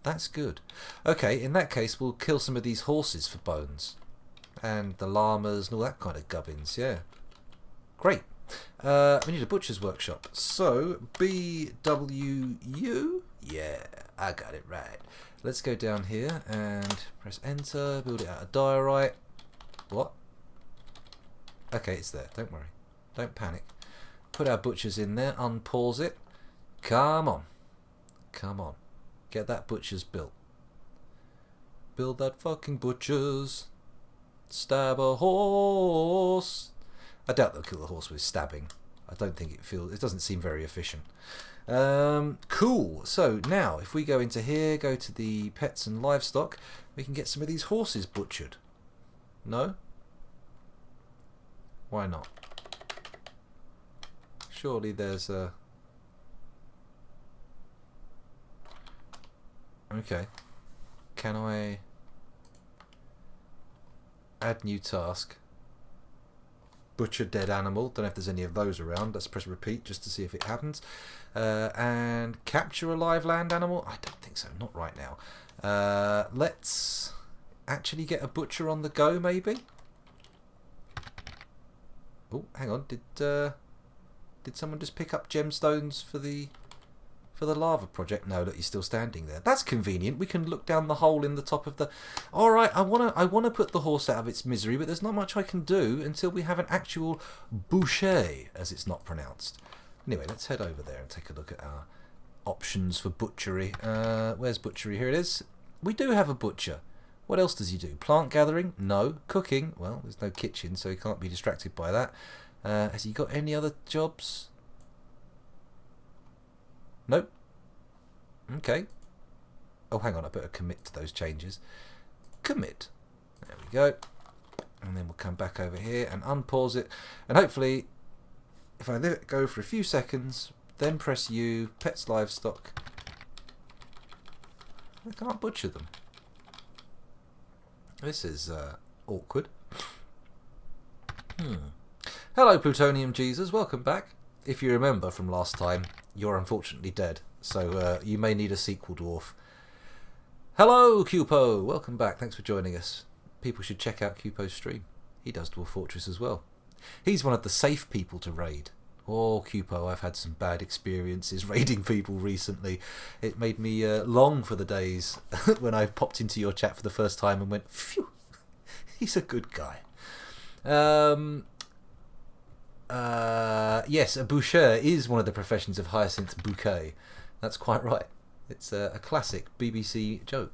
That's good. Okay, in that case, we'll kill some of these horses for bones. And the llamas and all that kind of gubbins, yeah. Great. We need a butcher's workshop. So, BWU? Yeah, I got it right. Let's go down here and press enter, build it out of diorite. What? Okay, it's there. Don't worry. Don't panic. Put our butchers in there, unpause it. Come on. Come on. Get that butcher's built. Build that fucking butcher's. Stab a horse. I doubt they'll kill the horse with stabbing. I don't think it doesn't seem very efficient. Cool. So now, if we go into here, go to the pets and livestock, we can get some of these horses butchered. No? Why not? Surely there's a... Okay. Can I add new task? Butcher dead animal. Don't know if there's any of those around. Let's press repeat just to see if it happens. And capture a live land animal? I don't think so. Not right now. Let's actually get a butcher on the go, maybe? Oh, hang on. Did someone just pick up gemstones for the lava project? No, look, he's still standing there. That's convenient. We can look down the hole in the top of the... Alright, I wanna put the horse out of its misery, but there's not much I can do until we have an actual boucher, as it's not pronounced. Anyway, let's head over there and take a look at our options for butchery. Where's butchery? Here it is. We do have a butcher. What else does he do? Plant gathering? No. Cooking? Well, there's no kitchen, so he can't be distracted by that. Has he got any other jobs? Nope. Okay. Oh, hang on. I better commit to those changes. Commit. There we go. And then we'll come back over here and unpause it. And hopefully, if I let it go for a few seconds, then press U, pets, livestock, I can't butcher them. This is awkward. Hello, Plutonium Jesus. Welcome back. If you remember from last time, you're unfortunately dead, so you may need a sequel, dwarf. Hello, Cupo. Welcome back. Thanks for joining us. People should check out Cupo's stream. He does Dwarf Fortress as well. He's one of the safe people to raid. Oh, Cupo, I've had some bad experiences raiding people recently. It made me long for the days when I popped into your chat for the first time and went, phew, he's a good guy. Yes, a boucher is one of the professions of Hyacinth Bouquet. That's quite right. It's a classic BBC joke.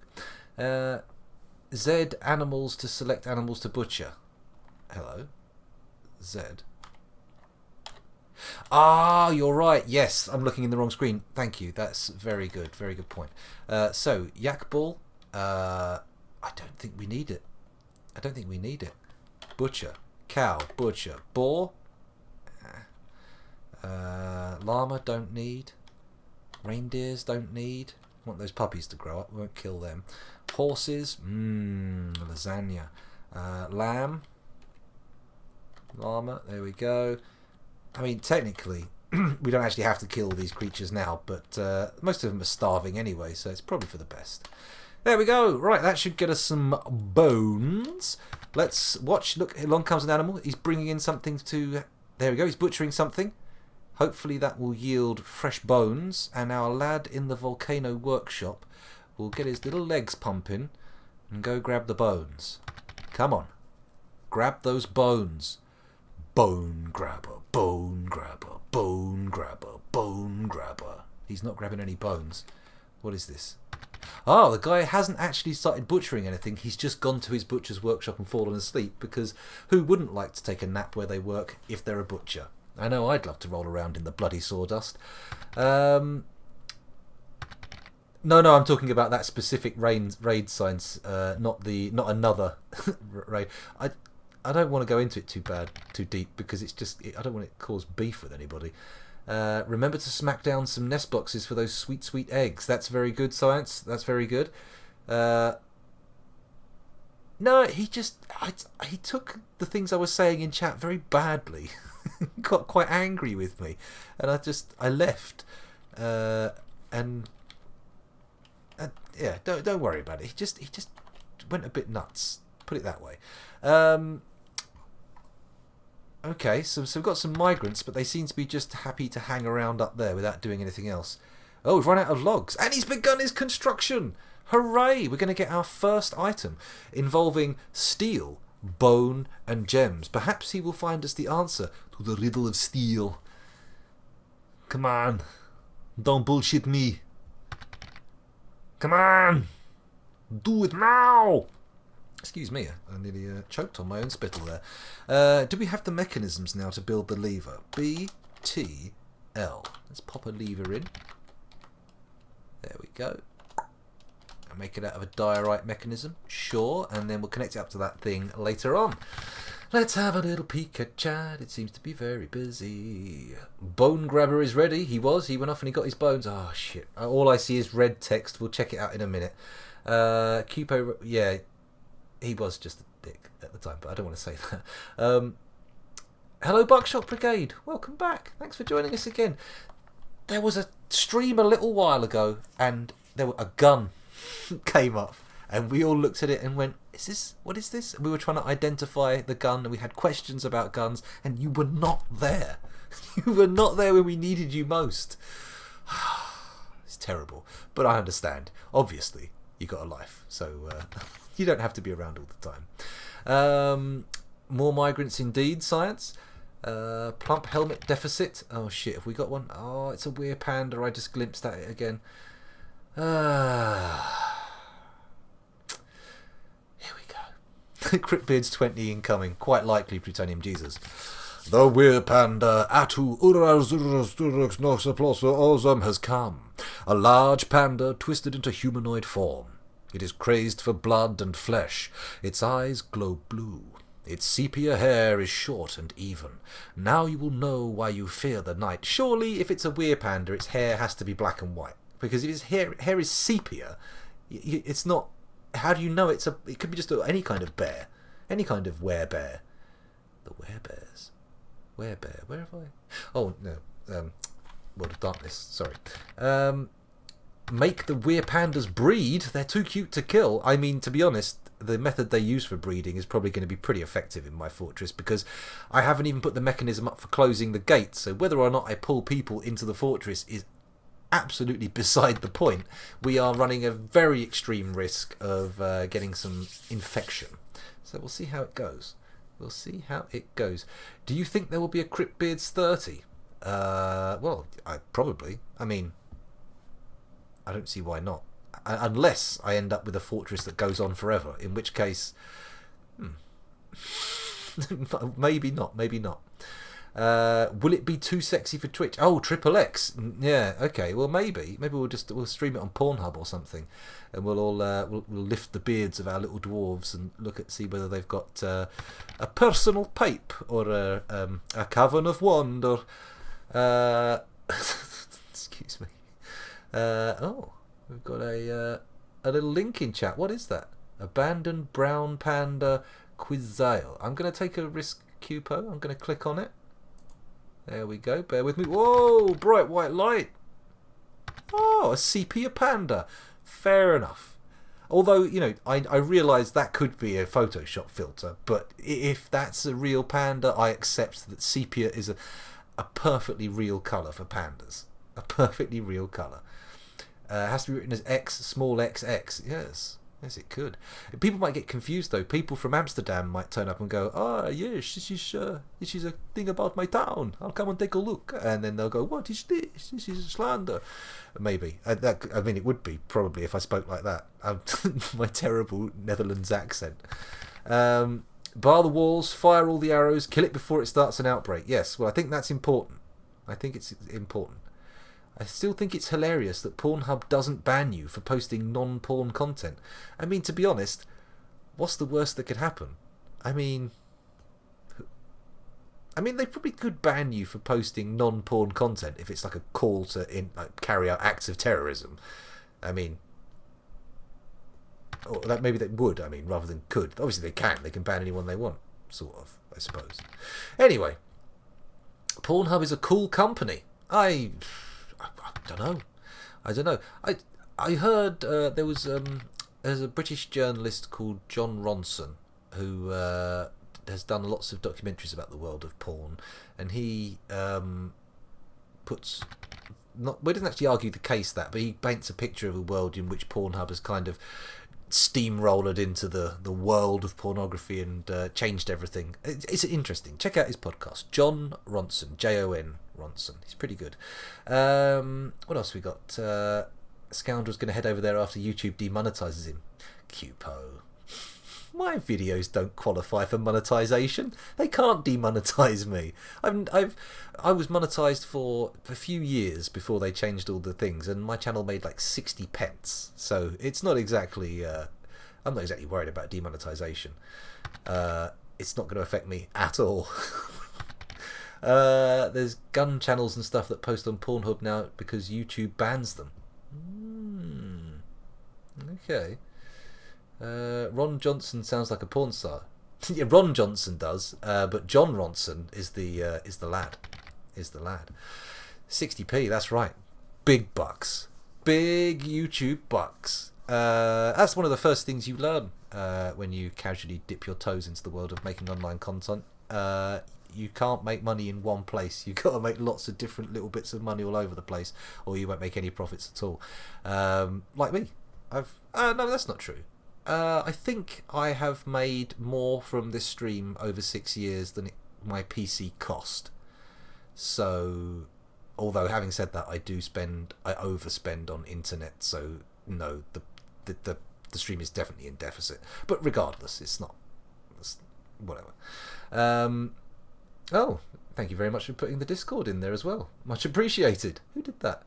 Z animals to select animals to butcher. Hello. Z. Ah, you're right. Yes, I'm looking in the wrong screen. Thank you. That's very good. Very good point. So, yak ball. I don't think we need it. I don't think we need it. Butcher. Cow. Butcher. Boar. Llama don't need. Reindeers don't need. Want those puppies to grow up. Won't kill them. Horses. Lasagna. Lamb. Llama. There we go. I mean, technically, we don't actually have to kill these creatures now, but most of them are starving anyway, so it's probably for the best. There we go. Right, that should get us some bones. Let's watch. Look, along comes an animal. He's bringing in something to... There we go. He's butchering something. Hopefully that will yield fresh bones, and our lad in the volcano workshop will get his little legs pumping and go grab the bones. Come on. Grab those bones. Bone grabber, bone grabber, bone grabber, bone grabber. He's not grabbing any bones. What is this? Oh, the guy hasn't actually started butchering anything. He's just gone to his butcher's workshop and fallen asleep, because who wouldn't like to take a nap where they work if they're a butcher? I know I'd love to roll around in the bloody sawdust. No, I'm talking about that specific raid signs, not another raid. I don't want to go into it too deep, because it's just I don't want it to cause beef with anybody. Remember to smack down some nest boxes for those sweet eggs. That's very good, science. That's very good. No, he took the things I was saying in chat very badly. Got quite angry with me, and I left. Yeah, don't worry about it. He just went a bit nuts. Put it that way. Okay, so we've got some migrants, but they seem to be just happy to hang around up there without doing anything else. Oh, we've run out of logs, and he's begun his construction! Hooray! We're going to get our first item, involving steel, bone, and gems. Perhaps he will find us the answer to the riddle of steel. Come on. Don't bullshit me. Come on! Do it now! Excuse me, I nearly choked on my own spittle there. Do we have the mechanisms now to build the lever? B, T, L. Let's pop a lever in. There we go. And make it out of a diorite mechanism. Sure, and then we'll connect it up to that thing later on. Let's have a little peek at chat. It seems to be very busy. Bone grabber is ready. He went off and he got his bones. Oh, shit. All I see is red text. We'll check it out in a minute. Cupo, yeah. He was just a dick at the time, but I don't want to say that. Hello, Buckshot Brigade. Welcome back. Thanks for joining us again. There was a stream a little while ago, and a gun came up, and we all looked at it and went, what is this? And we were trying to identify the gun, and we had questions about guns, and you were not there. You were not there when we needed you most. It's terrible, but I understand. Obviously, you got a life, so... You don't have to be around all the time. More migrants indeed, science. Plump helmet deficit. Oh shit, have we got one? Oh, it's a weird panda. I just glimpsed at it again. Here we go. Cryptbeards 20 incoming. Quite likely Plutonium Jesus. The weird panda Atu Ozum has come. A large panda twisted into humanoid form. It is crazed for blood and flesh. Its eyes glow blue. Its sepia hair is short and even. Now you will know why you fear the night. Surely, if it's a weir panda, its hair has to be black and white. Because if its hair is sepia, it's not... How do you know it could be just any kind of bear. Any kind of werebear. The werebears. Werebear. Where have I? Oh no. World of Darkness. Sorry. Make the were pandas breed. They're too cute to kill. I mean, to be honest, the method they use for breeding is probably going to be pretty effective in my fortress, because I haven't even put the mechanism up for closing the gate. So whether or not I pull people into the fortress is absolutely beside the point. We are running a very extreme risk of getting some infection. So we'll see how it goes. We'll see how it goes. Do you think there will be a Cryptbeards 30? Well, probably. I mean, I don't see why not. Unless I end up with a fortress that goes on forever, in which case, maybe not. Maybe not. Will it be too sexy for Twitch? Oh, Triple X. Yeah. Okay. Well, maybe we'll stream it on Pornhub or something, and we'll all we'll lift the beards of our little dwarves and see whether they've got a personal pipe or a cavern of wand or excuse me. Oh, we've got a little link in chat. What is that? Abandoned brown panda quizile. I'm going to take a risk, Cupo. I'm going to click on it. There we go. Bear with me. Whoa! Bright white light. Oh, a sepia panda. Fair enough. Although, you know, I realise that could be a Photoshop filter, but if that's a real panda, I accept that sepia is a perfectly real colour for pandas. A perfectly real colour. It has to be written as X, small XX. Yes. Yes, it could. People might get confused though. People from Amsterdam might turn up and go, "Ah, yes, this is a thing about my town. I'll come and take a look." And then they'll go, "What is this? This is slander." Maybe. I mean, it would be probably if I spoke like that. My terrible Netherlands accent. Bar the walls, fire all the arrows, kill it before it starts an outbreak. Yes. Well, I think that's important. I think it's important. I still think it's hilarious that Pornhub doesn't ban you for posting non-porn content. I mean, to be honest, what's the worst that could happen? I mean, they probably could ban you for posting non-porn content if it's like a call to carry out acts of terrorism. I mean, or that maybe they would. I mean, rather than could. Obviously, they can. They can ban anyone they want, sort of. I suppose. Anyway, Pornhub is a cool company. I don't know. I heard there's a British journalist called John Ronson who has done lots of documentaries about the world of porn, and he doesn't actually argue the case but he paints a picture of a world in which Pornhub has kind of steamrolled into the world of pornography and changed everything. It's interesting. Check out his podcast, John Ronson, Jon Ronson. He's pretty good. What else we got? Scoundrel's going to head over there after YouTube demonetizes him. Cupo. My videos don't qualify for monetization. They can't demonetize me. I was monetized for a few years before they changed all the things, and my channel made like 60 pence. So it's not exactly. I'm not exactly worried about demonetization. It's not going to affect me at all. There's gun channels and stuff that post on Pornhub now because YouTube bans them. Okay. Ron Johnson sounds like a porn star. Yeah, Ron Johnson does, but John Ronson is the lad. 60p, that's right. Big bucks. Big YouTube bucks. That's one of the first things you learn when you casually dip your toes into the world of making online content. You can't make money in one place. You've got to make lots of different little bits of money all over the place, or you won't make any profits at all. Like me. No, that's not true. I think I have made more from this stream over 6 years than my PC cost. So, although having said that, I overspend on internet. So no, the stream is definitely in deficit. But regardless, it's whatever. Oh, thank you very much for putting the Discord in there as well. Much appreciated. Who did that?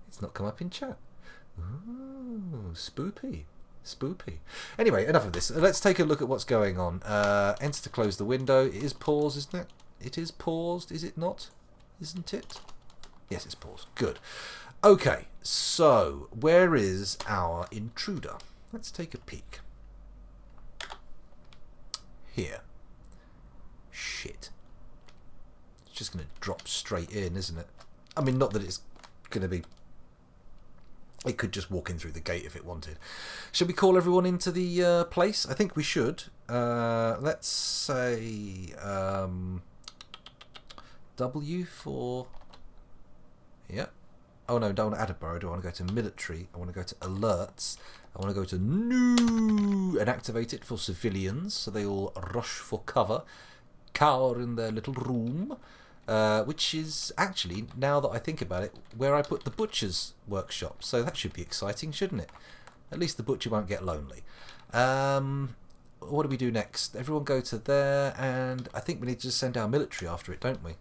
It's not come up in chat. Ooh, spoopy. Anyway, enough of this. Let's take a look at what's going on. Enter to close the window. It is paused, isn't it? It is paused, is it not? Isn't it? Yes, it's paused. Good. Okay, so where is our intruder? Let's take a peek. Here. Shit. just going to drop straight in, isn't it? I mean, not that it's going to be... It could just walk in through the gate if it wanted. Should we call everyone into the place? I think we should. Let's say W for... Yep. Oh no, don't want to add a borough. Do I want to go to military? I want to go to alerts. I want to go to new and activate it for civilians, so they all rush for cover, cower in their little room, which is actually, now that I think about it, where I put the butcher's workshop. So that should be exciting, shouldn't it? At least the butcher won't get lonely. What do we do next? Everyone go to there, and I think we need to just send our military after it, don't we?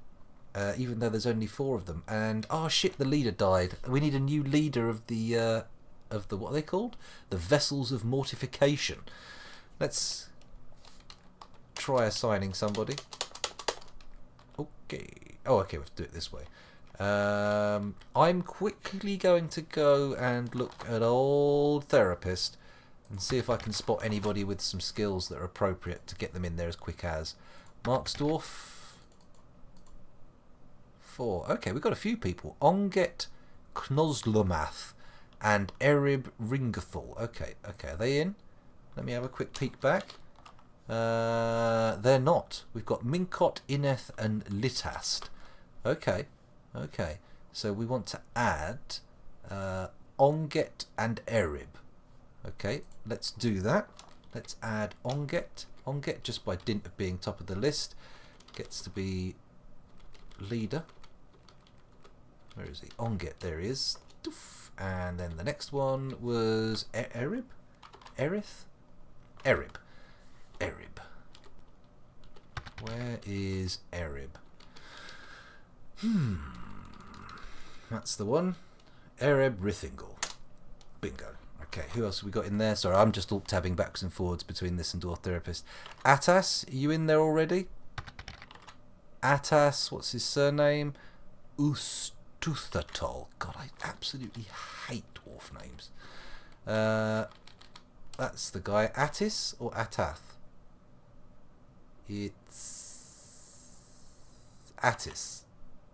Even though there's only 4 of them. And oh shit, the leader died. We need a new leader of the what are they called? The Vessels of Mortification. Let's try assigning somebody. Okay. Oh, okay, we have to do it this way. I'm quickly going to go and look at old therapist and see if I can spot anybody with some skills that are appropriate to get them in there as quick as. Marksdorf. 4. Okay, we've got a few people. Onget Knozlomath and Erib Ringathal. Okay, are they in? Let me have a quick peek back. They're not. We've got Minkot, Ineth and Litast. Okay. So we want to add Onget and Erib. Okay, let's do that. Let's add Onget. Onget, just by dint of being top of the list, gets to be leader. Where is he? Onget, there he is. And then the next one was Erib? Erith? Erib. Where is Erib? That's the one. Erib Rithingle. Bingo. Okay, who else have we got in there? Sorry, I'm just alt tabbing backwards and forwards between this and Dwarf Therapist. Atas, are you in there already? Atas, what's his surname? Ustuthatol. God, I absolutely hate dwarf names. That's the guy. Attis or Atath? It's Attis.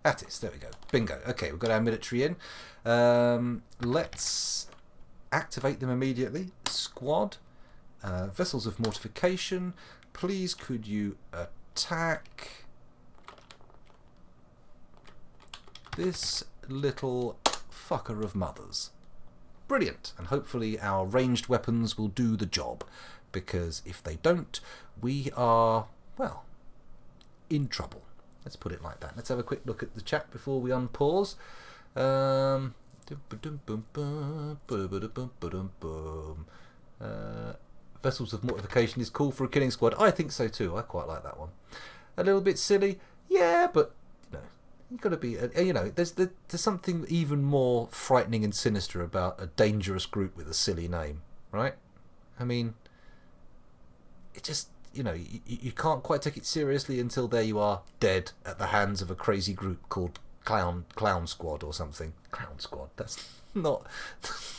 Attis, there we go. Bingo. Okay, we've got our military in. Let's activate them immediately. Squad. Vessels of Mortification. Please could you attack this little fucker of mothers. Brilliant. And hopefully our ranged weapons will do the job, because if they don't, we are, well, in trouble. Let's put it like that. Let's have a quick look at the chat before we unpause. Vessels of Mortification is cool for a killing squad. I think so too. I quite like that one. A little bit silly, yeah, but you've got to be, there's something even more frightening and sinister about a dangerous group with a silly name, right? I mean, it just, you can't quite take it seriously until there you are, dead at the hands of a crazy group called Clown Squad or something. Clown Squad, that's not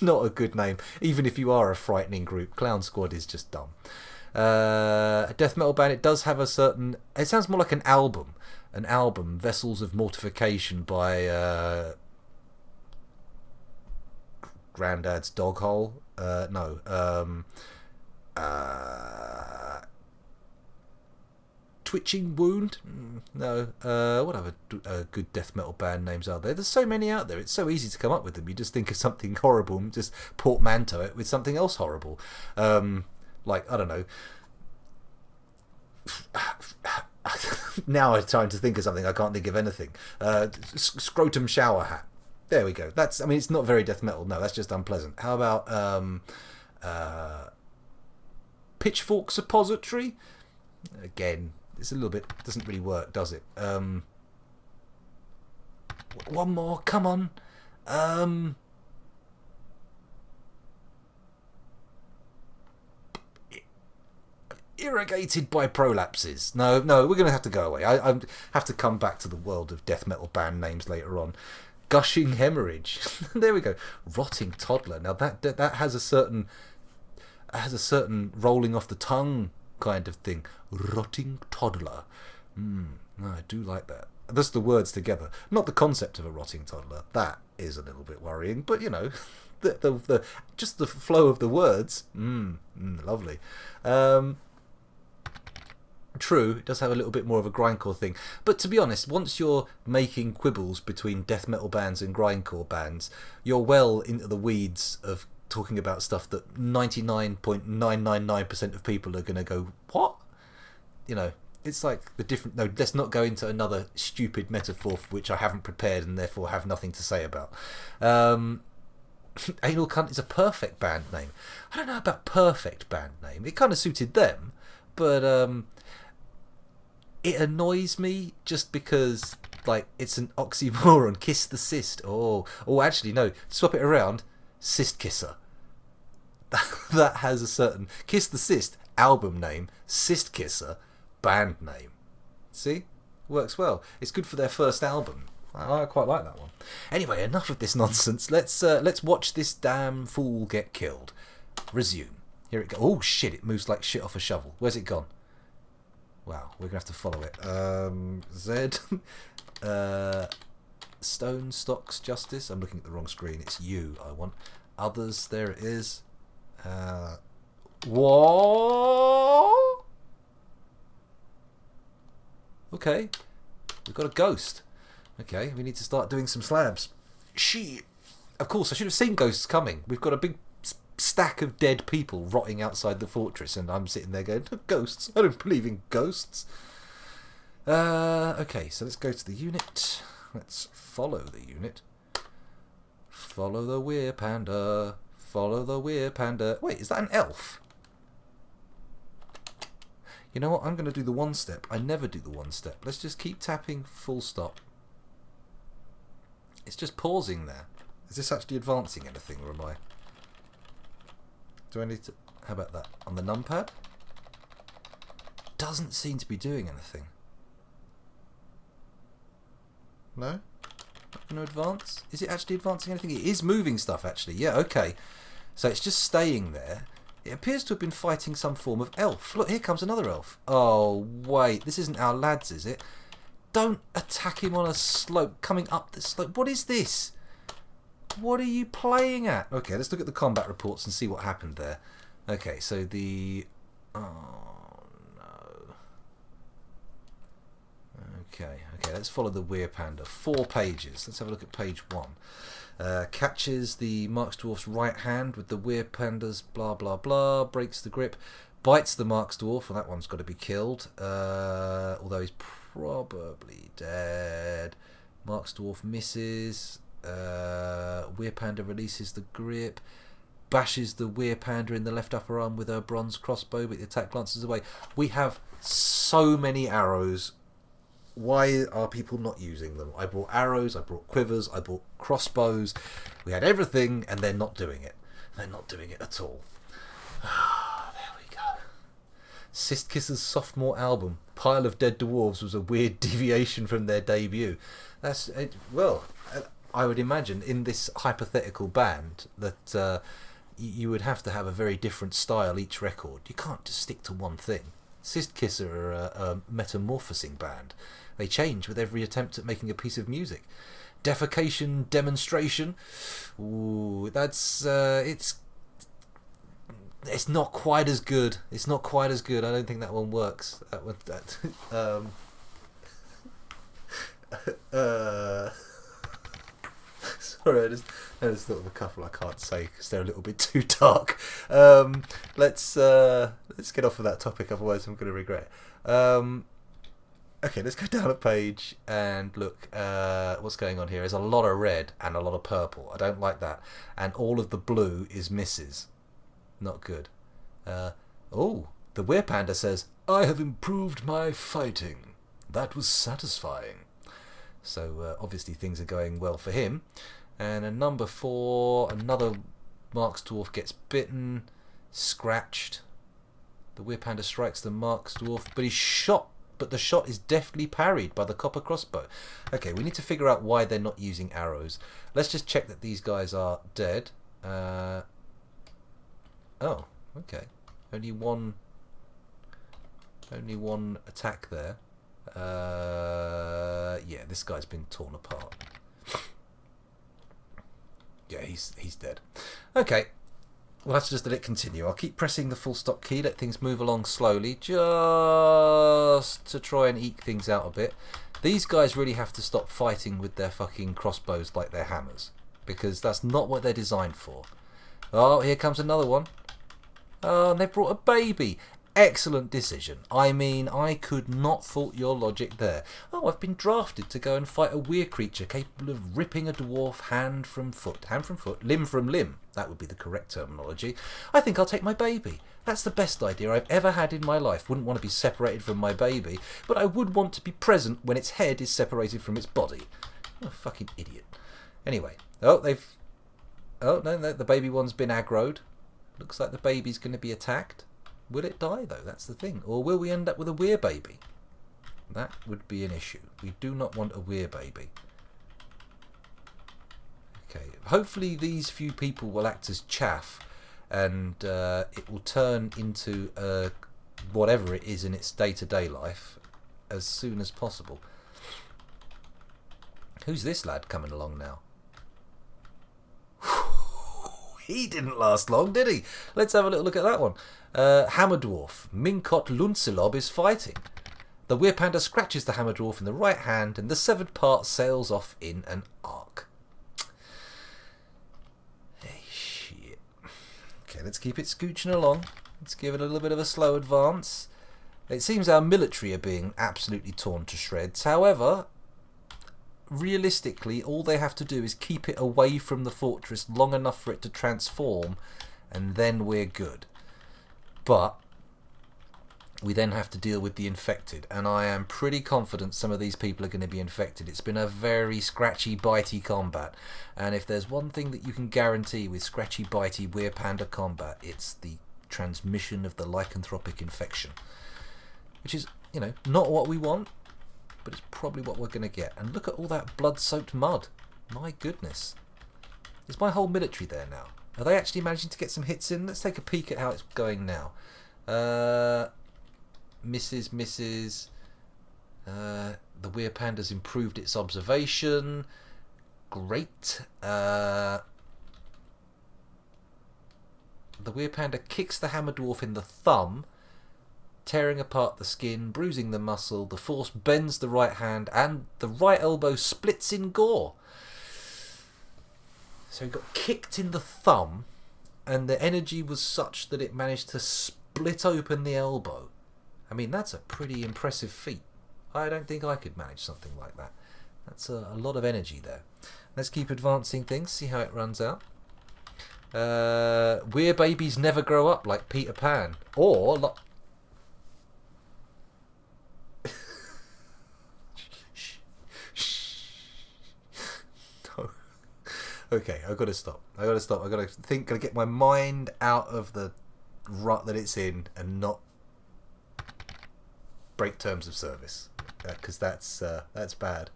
a good name. Even if you are a frightening group, Clown Squad is just dumb. A death metal band, it does have a certain, it sounds more like an album, Vessels of Mortification by Grandad's Doghole. Twitching Wound? No. What other good death metal band names are there? There's so many out there. It's so easy to come up with them. You just think of something horrible and just portmanteau it with something else horrible. Like, I don't know. Now I'm trying to think of something. I can't think of anything. Scrotum shower hat. There we go. That's. I mean, it's not very death metal. No, that's just unpleasant. How about pitchfork suppository? Again, it's a little bit. Doesn't really work, does it? One more. Come on. Irrigated by prolapses. No, we're going to have to go away. I have to come back to the world of death metal band names later on. Gushing hemorrhage. There we go. Rotting toddler. Now that has a certain rolling off the tongue kind of thing. Rotting toddler. I do like that. Just the words together, not the concept of a rotting toddler. That is a little bit worrying, but you know, the just the flow of the words, lovely. True, it does have a little bit more of a grindcore thing, but to be honest, once you're making quibbles between death metal bands and grindcore bands, you're well into the weeds of talking about stuff that 99.999% of people are going to go, what? You know, it's like the different... No, let's not go into another stupid metaphor for which I haven't prepared and therefore have nothing to say about. Anal Cunt is a perfect band name. I don't know about perfect band name. It kind of suited them, but it annoys me just because, like, it's an oxymoron. Kiss the cyst. Oh, actually, no. Swap it around. Cyst Kisser. That has a certain... Kiss the Cyst, album name. Cyst Kisser, band name. See? Works well. It's good for their first album. I quite like that one. Anyway, enough of this nonsense. Let's watch this damn fool get killed. Resume. Here it goes. Oh, shit. It moves like shit off a shovel. Where's it gone? Wow, we're going to have to follow it. Z. Stone Stocks Justice. I'm looking at the wrong screen. It's you I want. Others. There it is. Whoa! Okay. We've got a ghost. Okay, we need to start doing some slabs. Shit. Of course, I should have seen ghosts coming. We've got a big stack of dead people rotting outside the fortress, and I'm sitting there going, ghosts? I don't believe in ghosts. Okay, so let's go to the unit. Let's follow the unit. Follow the Weir Panda. Follow the Weir Panda. Wait, is that an elf? You know what? I'm going to do the one step. I never do the one step. Let's just keep tapping full stop. It's just pausing there. Is this actually advancing anything, or am I? Do I need to... How about that? On the numpad? Doesn't seem to be doing anything. No? Not going to advance? Is it actually advancing anything? It is moving stuff, actually. Yeah, okay. So it's just staying there. It appears to have been fighting some form of elf. Look, here comes another elf. Oh, wait. This isn't our lads, is it? Don't attack him on a slope, coming up the slope. What is this? What are you playing at? Okay, let's look at the combat reports and see what happened there. Okay, so the... Oh, no. Okay, let's follow the Weir Panda. 4 pages. Let's have a look at page 1. Catches the Marks Dwarf's right hand with the Weir Panda's blah blah blah, breaks the grip, bites the Marks Dwarf, well that one's got to be killed, although he's probably dead. Marks Dwarf misses, Weir Panda releases the grip, bashes the Weir Panda in the left upper arm with her bronze crossbow, but the attack glances away. We have so many arrows. Why are people not using them? I brought arrows, I brought quivers, I brought crossbows. We had everything, and they're not doing it. They're not doing it at all. There we go. Cyst Kisser's sophomore album, Pile of Dead Dwarves, was a weird deviation from their debut. That's it. Well, I would imagine in this hypothetical band that you would have to have a very different style each record. You can't just stick to one thing. Cyst Kisser are a metamorphosing band. They change with every attempt at making a piece of music. Defecation Demonstration. Ooh, that's it's not quite as good. It's not quite as good. I don't think that one works. Sorry, I just thought of a couple I can't say because they're a little bit too dark. Let's get off of that topic, otherwise I'm going to regret it. Okay, let's go down a page and look. What's going on here? There's a lot of red and a lot of purple. I don't like that. And all of the blue is misses. Not good. Oh, the Weir Panda says, "I have improved my fighting. That was satisfying." So obviously things are going well for him. And a number 4, another Marks Dwarf gets bitten, scratched. The Weir Panda strikes the Marks Dwarf, but he's shot. But the shot is deftly parried by the copper crossbow. Okay, we need to figure out why they're not using arrows. Let's just check that these guys are dead. Oh, okay. Only one attack there. Yeah, this guy's been torn apart. Yeah, he's dead. Okay, we'll have to just let it continue. I'll keep pressing the full stop key, let things move along slowly, just to try and eke things out a bit. These guys really have to stop fighting with their fucking crossbows like their hammers, because that's not what they're designed for. Oh, here comes another one. Oh, and they brought a baby. Excellent decision. I mean, I could not fault your logic there. Oh, I've been drafted to go and fight a weird creature capable of ripping a dwarf hand from foot, limb from limb. That would be the correct terminology. I think I'll take my baby. That's the best idea I've ever had in my life. Wouldn't want to be separated from my baby, but I would want to be present when its head is separated from its body. Oh, fucking idiot. Anyway, oh no, the baby one's been aggroed. Looks like the baby's going to be attacked. Will it die, though? That's the thing. Or will we end up with a weir baby? That would be an issue. We do not want a weir baby. Okay. Hopefully these few people will act as chaff, and it will turn into whatever it is in its day-to-day life as soon as possible. Who's this lad coming along now? He didn't last long, did he? Let's have a little look at that one. Hammer Dwarf. Minkot Luncelob is fighting. The Weir Panda scratches the Hammer Dwarf in the right hand, and the severed part sails off in an arc. Hey, shit. Okay, let's keep it scooching along. Let's give it a little bit of a slow advance. It seems our military are being absolutely torn to shreds. However, realistically, all they have to do is keep it away from the fortress long enough for it to transform, and then we're good. But we then have to deal with the infected, and I am pretty confident some of these people are going to be infected. It's been a very scratchy, bitey combat, and if there's one thing that you can guarantee with scratchy, bitey, Weir Panda combat, it's the transmission of the lycanthropic infection, which is, you know, not what we want, but it's probably what we're going to get. And look at all that blood-soaked mud. My goodness. Is my whole military there now? Are they actually managing to get some hits in? Let's take a peek at how it's going now. Misses. The Weir Panda's improved its observation. Great. The Weir Panda kicks the Hammer Dwarf in the thumb, tearing apart the skin, bruising the muscle. The force bends the right hand, and the right elbow splits in gore. So he got kicked in the thumb, and the energy was such that it managed to split open the elbow. I mean, that's a pretty impressive feat. I don't think I could manage something like that. That's a lot of energy there. Let's keep advancing things, see how it runs out. Weir babies never grow up like Peter Pan. Or... No. Okay, I've got to stop. I've got to think, got to get my mind out of the rut that it's in and not break terms of service, because that's bad.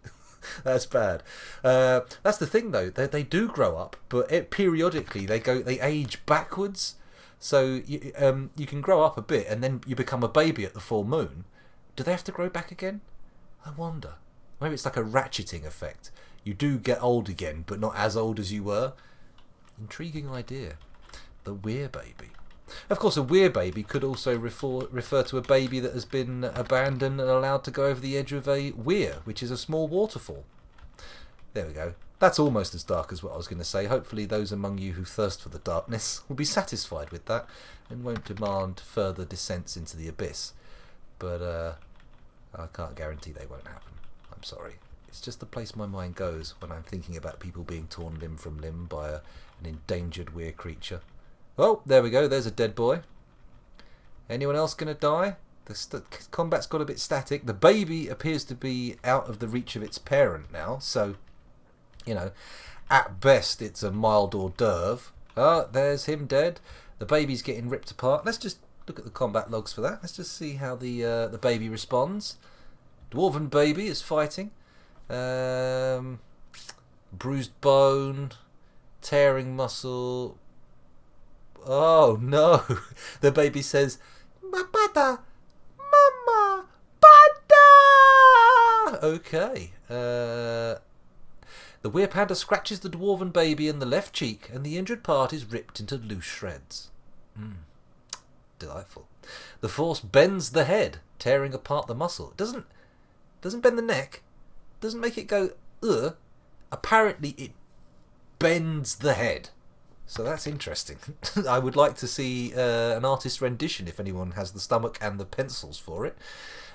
That's bad. That's the thing, though. They do grow up, but periodically they age backwards. So you can grow up a bit, and then you become a baby at the full moon. Do they have to grow back again? I wonder. Maybe it's like a ratcheting effect. You do get old again, but not as old as you were. Intriguing idea. The Weir baby. Of course, a Weir baby could also refer to a baby that has been abandoned and allowed to go over the edge of a weir, which is a small waterfall. There we go. That's almost as dark as what I was going to say. Hopefully those among you who thirst for the darkness will be satisfied with that and won't demand further descents into the abyss. But I can't guarantee they won't happen. I'm sorry. It's just the place my mind goes when I'm thinking about people being torn limb from limb by an endangered weir creature. Oh, there we go. There's a dead boy. Anyone else going to die? The combat's got a bit static. The baby appears to be out of the reach of its parent now. So, you know, at best it's a mild hors d'oeuvre. Oh, there's him dead. The baby's getting ripped apart. Let's just look at the combat logs for that. Let's just see how the baby responds. Dwarven baby is fighting. Bruised bone. Tearing muscle. Oh no! The baby says, "Mapata, Mama, Pata!" Okay. The weir panda scratches the dwarven baby in the left cheek, and the injured part is ripped into loose shreds. Delightful. The force bends the head, tearing apart the muscle. It doesn't bend the neck. Doesn't make it go ugh. Apparently it bends the head. So that's interesting. I would like to see an artist's rendition if anyone has the stomach and the pencils for it.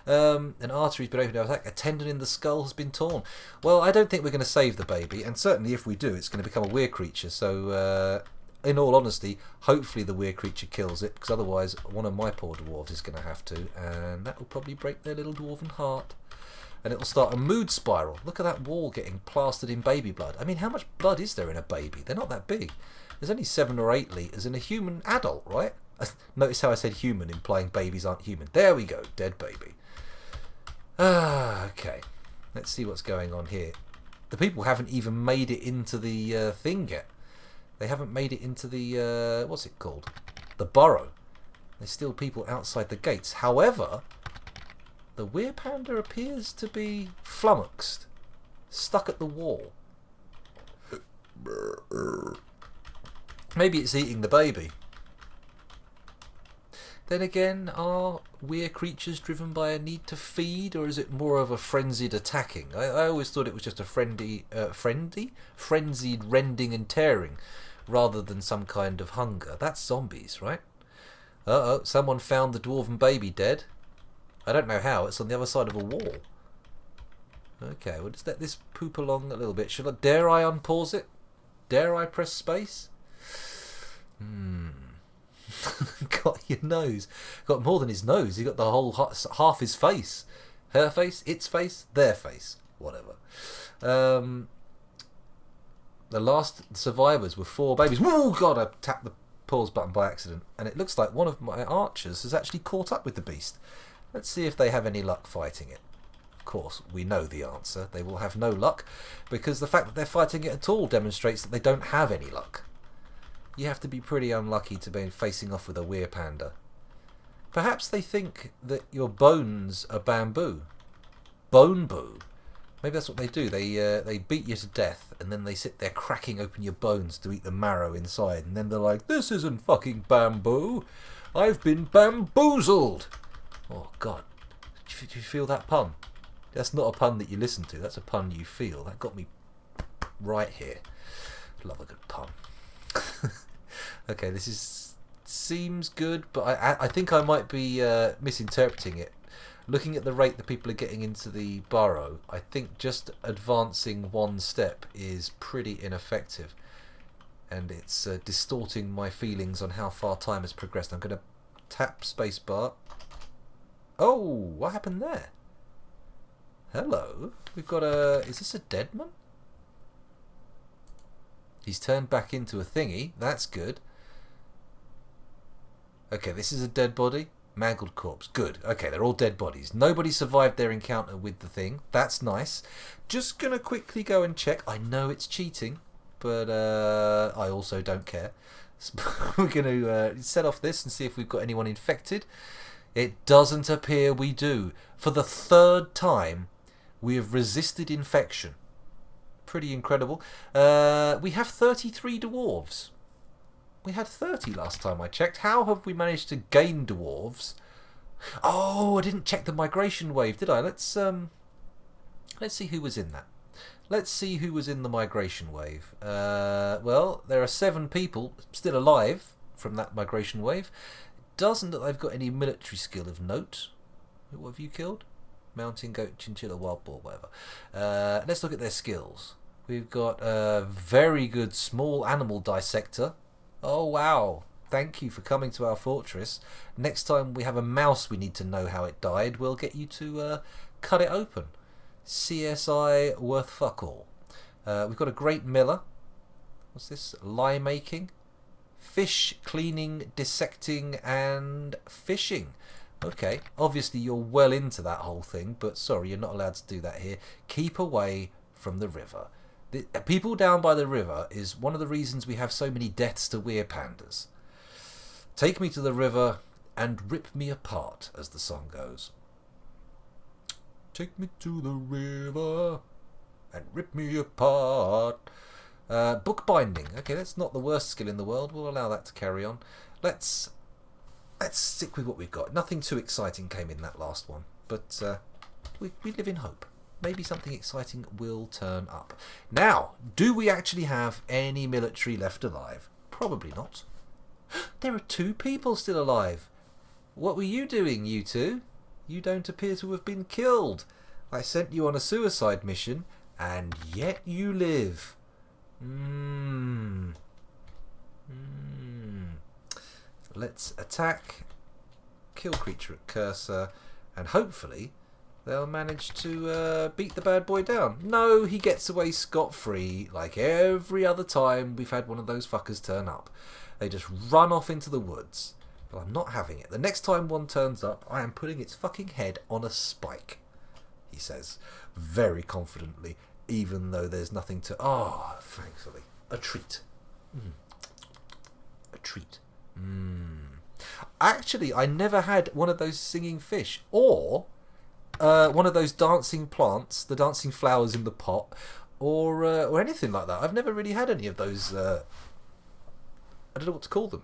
An artery's been opened up, a tendon in the skull has been torn. Well, I don't think we're going to save the baby, and certainly if we do, it's going to become a weird creature. So, in all honesty, hopefully the weird creature kills it, because otherwise one of my poor dwarves is going to have to, and that will probably break their little dwarven heart. And it will start a mood spiral. Look at that wall getting plastered in baby blood. I mean, how much blood is there in a baby? They're not that big. There's only 7 or 8 litres in a human adult, right? Notice how I said human, implying babies aren't human. There we go, dead baby. Okay. Let's see what's going on here. The people haven't even made it into the thing yet. They haven't made it into the, what's it called? The burrow. There's still people outside the gates. However, the weir panda appears to be flummoxed, stuck at the wall. Maybe it's eating the baby. Then again, are weir creatures driven by a need to feed, or is it more of a frenzied attacking? I always thought it was just a frenzied rending and tearing, rather than some kind of hunger. That's zombies, right? Uh-oh, someone found the dwarven baby dead. I don't know how, it's on the other side of a wall. Okay, we'll just let this poop along a little bit. Dare I unpause it? Dare I press space? Got your nose. Got more than his nose. He got the whole half his face. Her face, its face, their face. Whatever. The last survivors were 4 babies. Oh God, I tapped the pause button by accident. And it looks like one of my archers has actually caught up with the beast. Let's see if they have any luck fighting it. Of course, we know the answer. They will have no luck, because the fact that they're fighting it at all demonstrates that they don't have any luck. You have to be pretty unlucky to be facing off with a weir panda. Perhaps they think that your bones are bamboo. Bone boo. Maybe that's what they do. They beat you to death, and then they sit there cracking open your bones to eat the marrow inside, and then they're like, "This isn't fucking bamboo. I've been bamboozled." Oh God, did you feel that pun? That's not a pun that you listen to. That's a pun you feel. That got me right here. Love a good pun. Okay, this seems good, but I think I might be misinterpreting it. Looking at the rate that people are getting into the burrow, I think just advancing 1 step is pretty ineffective, and it's distorting my feelings on how far time has progressed. I'm going to tap spacebar. Oh, what happened there? Hello. We've got a... Is this a dead man? He's turned back into a thingy. That's good. Okay, this is a dead body. Mangled corpse. Good. Okay, they're all dead bodies. Nobody survived their encounter with the thing. That's nice. Just going to quickly go and check. I know it's cheating, but I also don't care. So we're going to set off this and see if we've got anyone infected. It doesn't appear we do. For the 3rd time, we have resisted infection. Pretty incredible. We have 33 dwarves. We had 30 last time I checked. How have we managed to gain dwarves? Oh, I didn't check the migration wave, did I? Let's see who was in that. Let's see who was in the migration wave. Well, there are 7 people still alive from that migration wave. Doesn't look like they've got any military skill of note. What have you killed? Mountain goat, chinchilla, wild boar, whatever. Let's look at their skills. We've got a very good small animal dissector. Oh wow, thank you for coming to our fortress. Next time we have a mouse we need to know how it died, we'll get you to cut it open. CSI worth fuck all. We've got a great miller. What's this? Lye making. Fish cleaning, dissecting and fishing. Okay, obviously you're well into that whole thing, but sorry, you're not allowed to do that here. Keep away from the river. The people down by the river is one of the reasons we have so many deaths to weir pandas. Take me to the river and rip me apart, as the song goes. take me to the river and rip me apart. Bookbinding. Okay, that's not the worst skill in the world. We'll allow that to carry on. Let's stick with what we've got. Nothing too exciting came in that last one, but we live in hope. Maybe something exciting will turn up. Now, do we actually have any military left alive? Probably not. There are 2 people still alive. What were you doing, you two? You don't appear to have been killed. I sent you on a suicide mission, and yet you live. Let's attack, kill creature at cursor, and hopefully they'll manage to beat the bad boy down. No, he gets away scot-free like every other time we've had one of those fuckers turn up. They just run off into the woods. But I'm not having it. The next time one turns up, I am putting its fucking head on a spike, he says, very confidently, even though there's nothing to... Oh, thankfully. A treat. A treat. Actually, I never had one of those singing fish, or one of those dancing plants, the dancing flowers in the pot, or anything like that. I've never really had any of those... I don't know what to call them.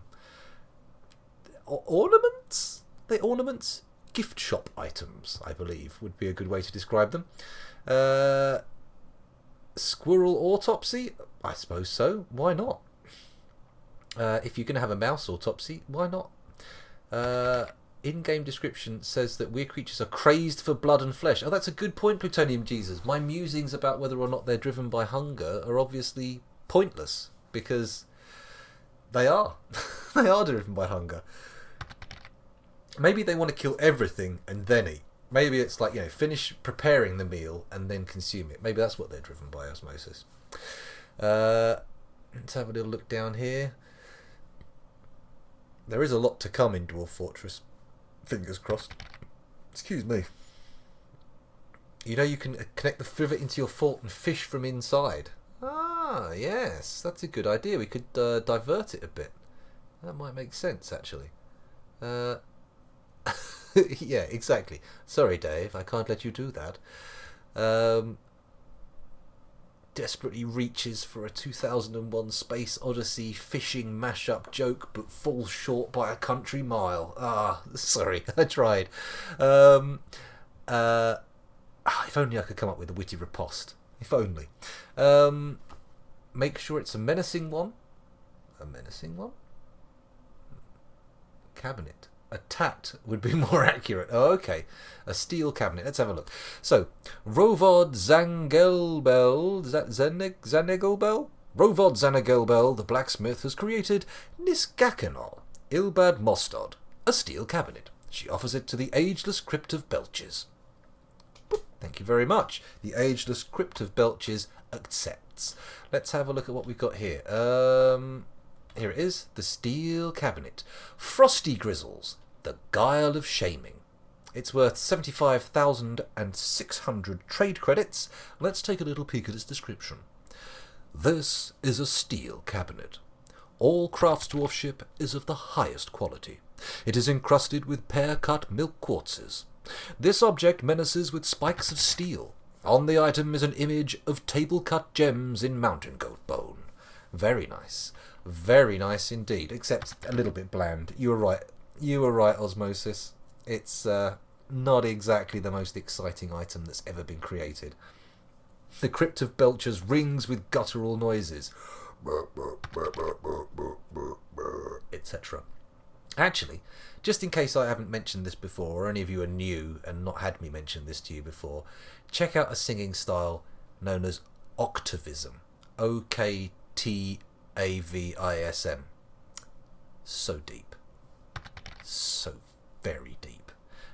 Ornaments? They ornaments? Gift shop items, I believe, would be a good way to describe them. Squirrel autopsy? I suppose so. Why not? If you're going to have a mouse autopsy, why not? In-game description says that weird creatures are crazed for blood and flesh. Oh, that's a good point, Plutonium Jesus. My musings about whether or not they're driven by hunger are obviously pointless, because they are. They are driven by hunger. Maybe they want to kill everything and then eat. Maybe it's like, finish preparing the meal and then consume it. Maybe that's what they're driven by, osmosis. Let's have a little look down here. There is a lot to come in Dwarf Fortress. Fingers crossed. Excuse me. You can connect the river into your fort and fish from inside. Ah, yes. That's a good idea. We could divert it a bit. That might make sense, actually. Yeah, exactly. Sorry, Dave, I can't let you do that. Desperately reaches for a 2001 Space Odyssey fishing mashup joke, but falls short by a country mile. Ah, sorry, I tried. If only I could come up with a witty riposte. If only. Make sure it's a menacing one. A menacing one? Cabinet. A tat would be more accurate. Oh, okay. A steel cabinet. Let's have a look. So, Rovod Zangelbel, Zanegelbel? Rovod Zanegelbel, the blacksmith, has created Nisgakanol, Ilbad Mostod, a steel cabinet. She offers it to the ageless Crypt of Belches. Thank you very much. The ageless Crypt of Belches accepts. Let's have a look at what we've got here. Here it is, the steel cabinet. Frosty Grizzles, the guile of shaming. It's worth 75,600 trade credits. Let's take a little peek at its description. This is a steel cabinet. All crafts dwarfship is of the highest quality. It is encrusted with pear-cut milk quartzes. This object menaces with spikes of steel. On the item is an image of table-cut gems in mountain goat bone. Very nice. Very nice indeed, except a little bit bland. You were right. You were right, Osmosis. It's not exactly the most exciting item that's ever been created. The Crypt of Belchers rings with guttural noises, etc. Actually, just in case I haven't mentioned this before, or any of you are new and not had me mention this to you before, check out a singing style known as octavism. O-K-T-A-V-I-S-M. So deep. So very deep.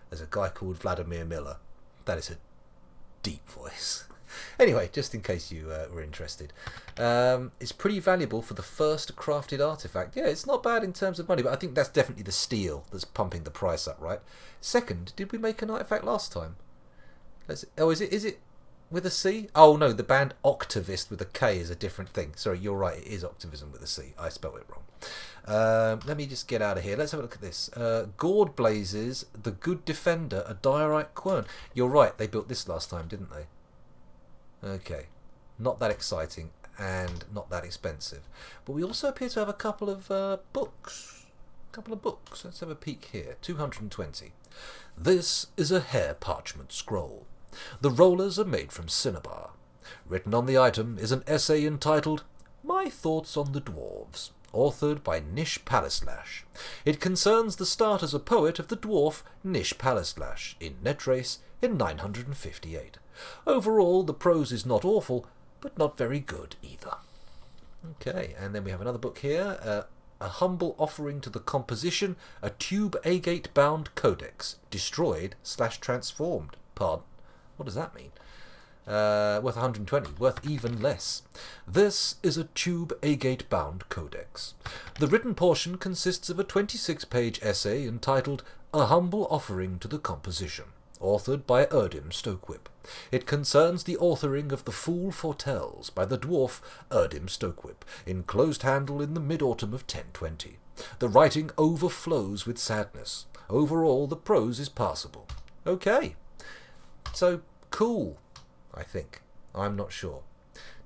There's a guy called Vladimir Miller. That is a deep voice. Anyway, just in case you were interested. It's pretty valuable for the first crafted artifact. Yeah, it's not bad in terms of money, but I think that's definitely the steel that's pumping the price up, right? Second, did we make an artifact last time? Is it with a C? Oh no, the band Octavist with a K is a different thing. Sorry, you're right, it is Octavism with a C. I spelled it wrong. Let me just get out of here. Let's have a look at this. Gourd Blazes, The Good Defender, a Diorite Quern. You're right, they built this last time, didn't they? Okay. Not that exciting and not that expensive. But we also appear to have a couple of books. Let's have a peek here. 220. This is a hair parchment scroll. The rollers are made from cinnabar. Written on the item is an essay entitled My Thoughts on the Dwarves, authored by Nish Palaslash. It concerns the start as a poet of the dwarf Nish Palaslash in Netrace in 958. Overall, the prose is not awful, but not very good either. Okay, and then we have another book here, A Humble Offering to the Composition, a Tube Agate-bound codex, destroyed/transformed. Pardon? What does that mean? Worth 120, worth even less. This is a Tube Agate-bound codex. The written portion consists of a 26-page essay entitled A Humble Offering to the Composition, authored by Erdim Stokewhip. It concerns the authoring of The Fool Foretells by the dwarf Erdim Stokewhip, in closed handle in the mid-autumn of 1020. The writing overflows with sadness. Overall, the prose is passable. Okay. So, cool, I think. I'm not sure.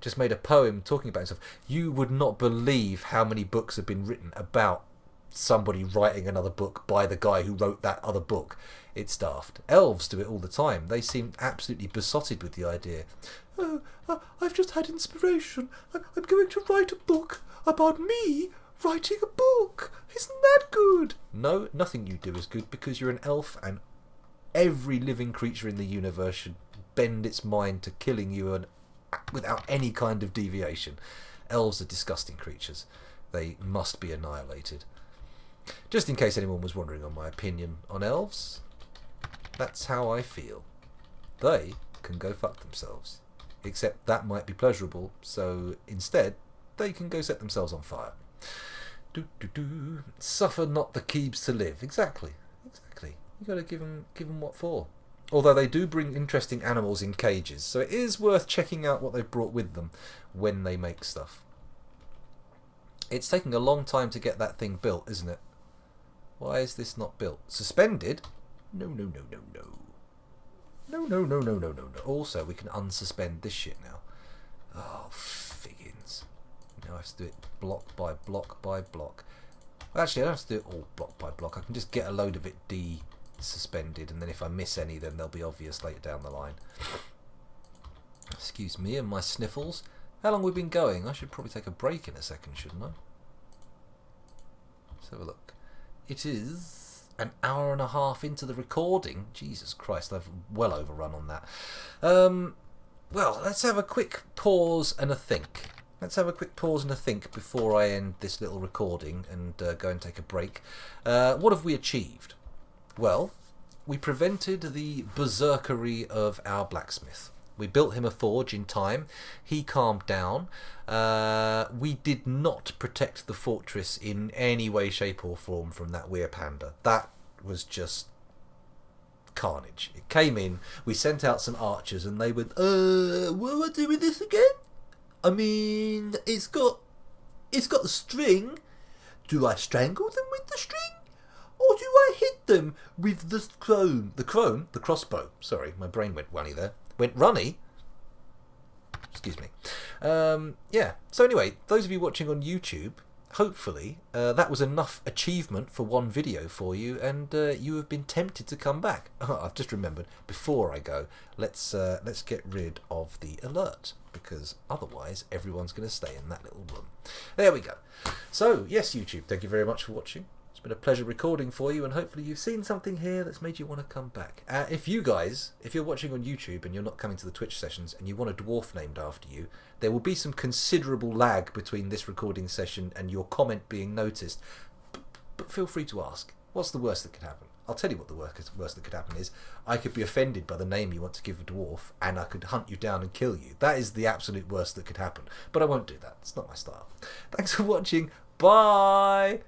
Just made a poem talking about himself. You would not believe how many books have been written about somebody writing another book by the guy who wrote that other book. It's daft. Elves do it all the time. They seem absolutely besotted with the idea. Oh, I've just had inspiration. I'm going to write a book about me writing a book. Isn't that good? No, nothing you do is good because you're an elf and every living creature in the universe should bend its mind to killing you and without any kind of deviation. Elves are disgusting creatures. They must be annihilated. Just in case anyone was wondering on my opinion on elves, that's how I feel. They can go fuck themselves. Except that might be pleasurable, so instead they can go set themselves on fire. Suffer not the keebs to live. Exactly. You got to give them what for. Although they do bring interesting animals in cages, so it is worth checking out what they've brought with them when they make stuff. It's taking a long time to get that thing built, isn't it? Why is this not built? Suspended? No. No. Also, we can unsuspend this shit now. Oh, figgins. Now I have to do it block by block by block. Actually, I don't have to do it all block by block. I can just get a load of it suspended, and then if I miss any, then they'll be obvious later down the line. Excuse me and my sniffles. How long have we been going? I should probably take a break in a second, shouldn't I? Let's have a look. It is an hour and a half into the recording. Jesus Christ, I've well overrun on that. Well, let's have a quick pause and a think. Before I end this little recording and go and take a break. What have we achieved? Well, we prevented the berserkery of our blacksmith. We built him a forge in time. He calmed down. We did not protect the fortress in any way, shape or form from that weir panda. That was just carnage. It came in, we sent out some archers and they went, what do I do with this again? I mean, it's got a string. Do I strangle them with the string? Or do I hit them with the crone? The crossbow. Sorry, my brain went runny there. Went runny? Excuse me. Yeah. So anyway, those of you watching on YouTube, hopefully that was enough achievement for one video for you, and you have been tempted to come back. Oh, I've just remembered. Before I go, let's get rid of the alert, because otherwise everyone's going to stay in that little room. There we go. So yes, YouTube, thank you very much for watching. It's been a pleasure recording for you, and hopefully you've seen something here that's made you want to come back. If you're watching on YouTube and you're not coming to the Twitch sessions and you want a dwarf named after you, there will be some considerable lag between this recording session and your comment being noticed. But feel free to ask. What's the worst that could happen? I'll tell you what the worst that could happen is. I could be offended by the name you want to give a dwarf, and I could hunt you down and kill you. That is the absolute worst that could happen. But I won't do that. It's not my style. Thanks for watching. Bye!